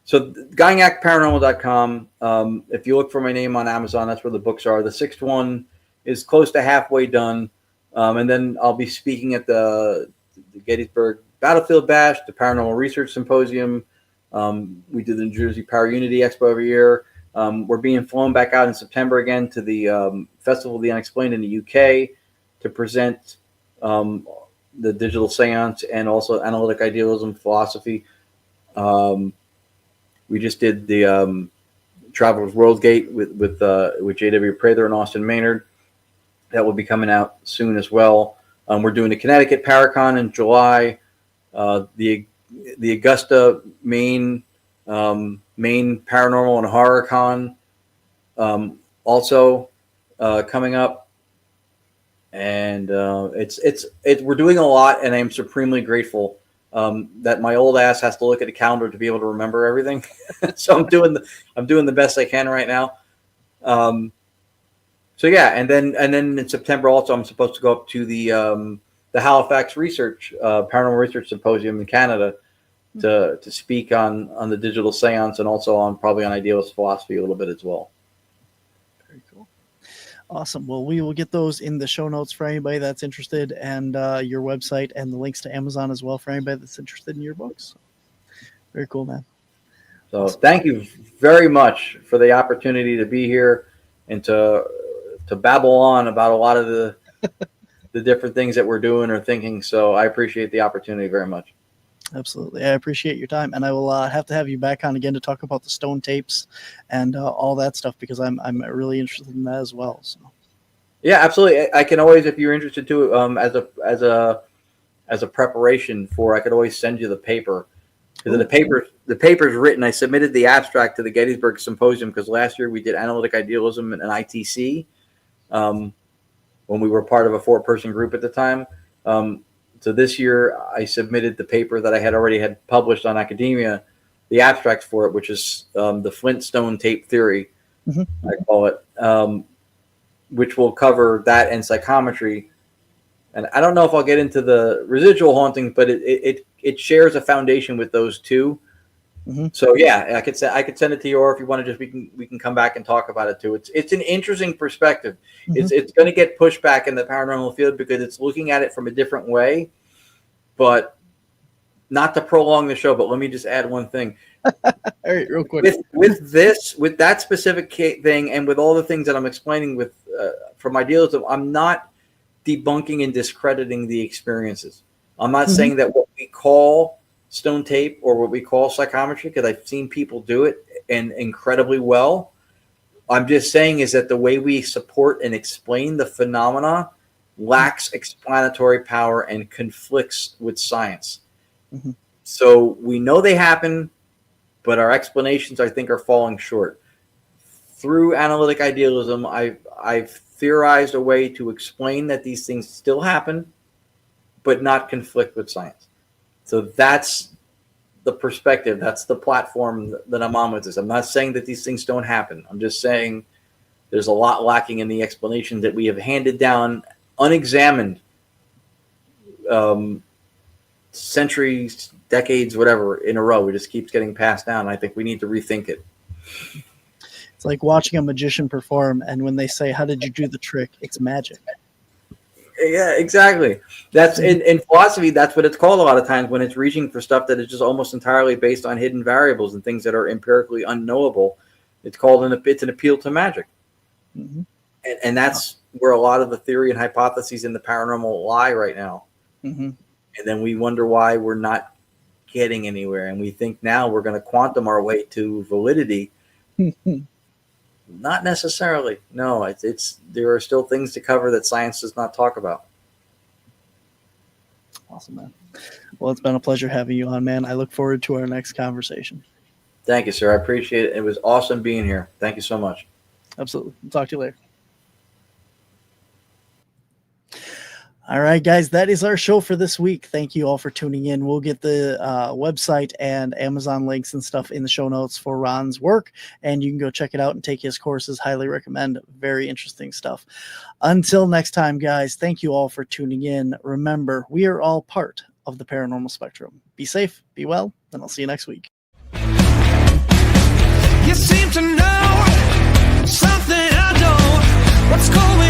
GonyacParanormal.com. If you look for my name on Amazon, that's where the books are. The 6th one is close to halfway done. And then I'll be speaking at the Gettysburg Battlefield Bash, the Paranormal Research Symposium. We do the New Jersey Power Unity Expo every year. We're being flown back out in September again to the Festival of the Unexplained in the UK to present the digital seance and also analytic idealism philosophy. We just did the Traveler's World Gate with J.W. Prather and Austin Maynard. That will be coming out soon as well. We're doing the Connecticut Paracon in July. The Augusta, Maine Paranormal and Horror Con also coming up. And we're doing a lot, and I am supremely grateful that my old ass has to look at a calendar to be able to remember everything. So I'm doing the best I can right now. So yeah, and then in September also I'm supposed to go up to the Halifax Paranormal Research Symposium in Canada to speak on the digital seance, and also probably on idealist philosophy a little bit as well. Very cool. Awesome. Well, we will get those in the show notes for anybody that's interested, and your website and the links to Amazon as well for anybody that's interested in your books. Very cool, man. So thank you very much for the opportunity to be here and to babble on about a lot of the different things that we're doing or thinking. So I appreciate the opportunity very much. Absolutely. I appreciate your time, and I will have to have you back on again to talk about the stone tapes and all that stuff, because I'm really interested in that as well. So yeah, absolutely. I can always, if you're interested too, as a preparation for, I could always send you the paper. Because the paper's written. I submitted the abstract to the Gettysburg Symposium because last year we did analytic idealism and an ITC when we were part of a 4-person group at the time. So this year I submitted the paper that I already had published on academia, the abstract for it, which is the Flintstone tape theory, I call it, which will cover that and psychometry. And I don't know if I'll get into the residual hauntings, but it shares a foundation with those two. Mm-hmm. So yeah, I could send it to you, or if you want to we can come back and talk about it too. It's an interesting perspective. Mm-hmm. It's going to get pushed back in the paranormal field because it's looking at it from a different way. But not to prolong the show, but let me just add one thing. All right, real quick. With that specific thing, and with all the things that I'm explaining with from my deals, I'm not debunking and discrediting the experiences. I'm not saying that what we call stone tape or what we call psychometry, because I've seen people do it and incredibly well. I'm just saying is that the way we support and explain the phenomena lacks explanatory power and conflicts with science. Mm-hmm. So we know they happen, but our explanations, I think, are falling short. Through analytic idealism, I've theorized a way to explain that these things still happen, but not conflict with science. So that's the perspective. That's the platform that I'm on with this. I'm not saying that these things don't happen. I'm just saying there's a lot lacking in the explanation that we have handed down unexamined centuries, decades, whatever, in a row. It just keeps getting passed down. I think we need to rethink it. It's like watching a magician perform, and when they say, "How did you do the trick?" It's magic. Yeah, exactly. That's in philosophy. That's what it's called a lot of times when it's reaching for stuff that is just almost entirely based on hidden variables and things that are empirically unknowable. It's called it's an appeal to magic, and that's where a lot of the theory and hypotheses in the paranormal lie right now. Mm-hmm. And then we wonder why we're not getting anywhere, and we think now we're going to quantum our way to validity. Not necessarily. No, it's there are still things to cover that science does not talk about. Awesome, man. Well, it's been a pleasure having you on, man. I look forward to our next conversation. Thank you, sir. I appreciate it. It was awesome being here. Thank you so much. Absolutely. We'll talk to you later. All right, guys, that is our show for this week. Thank you all for tuning in. We'll get the website and Amazon links and stuff in the show notes for Ron's work, and you can go check it out and take his courses. Highly recommend. Very interesting stuff. Until next time, guys, thank you all for tuning in. Remember, we are all part of the paranormal spectrum. Be safe, be well, and I'll see you next week. You seem to know something I don't. What's going on?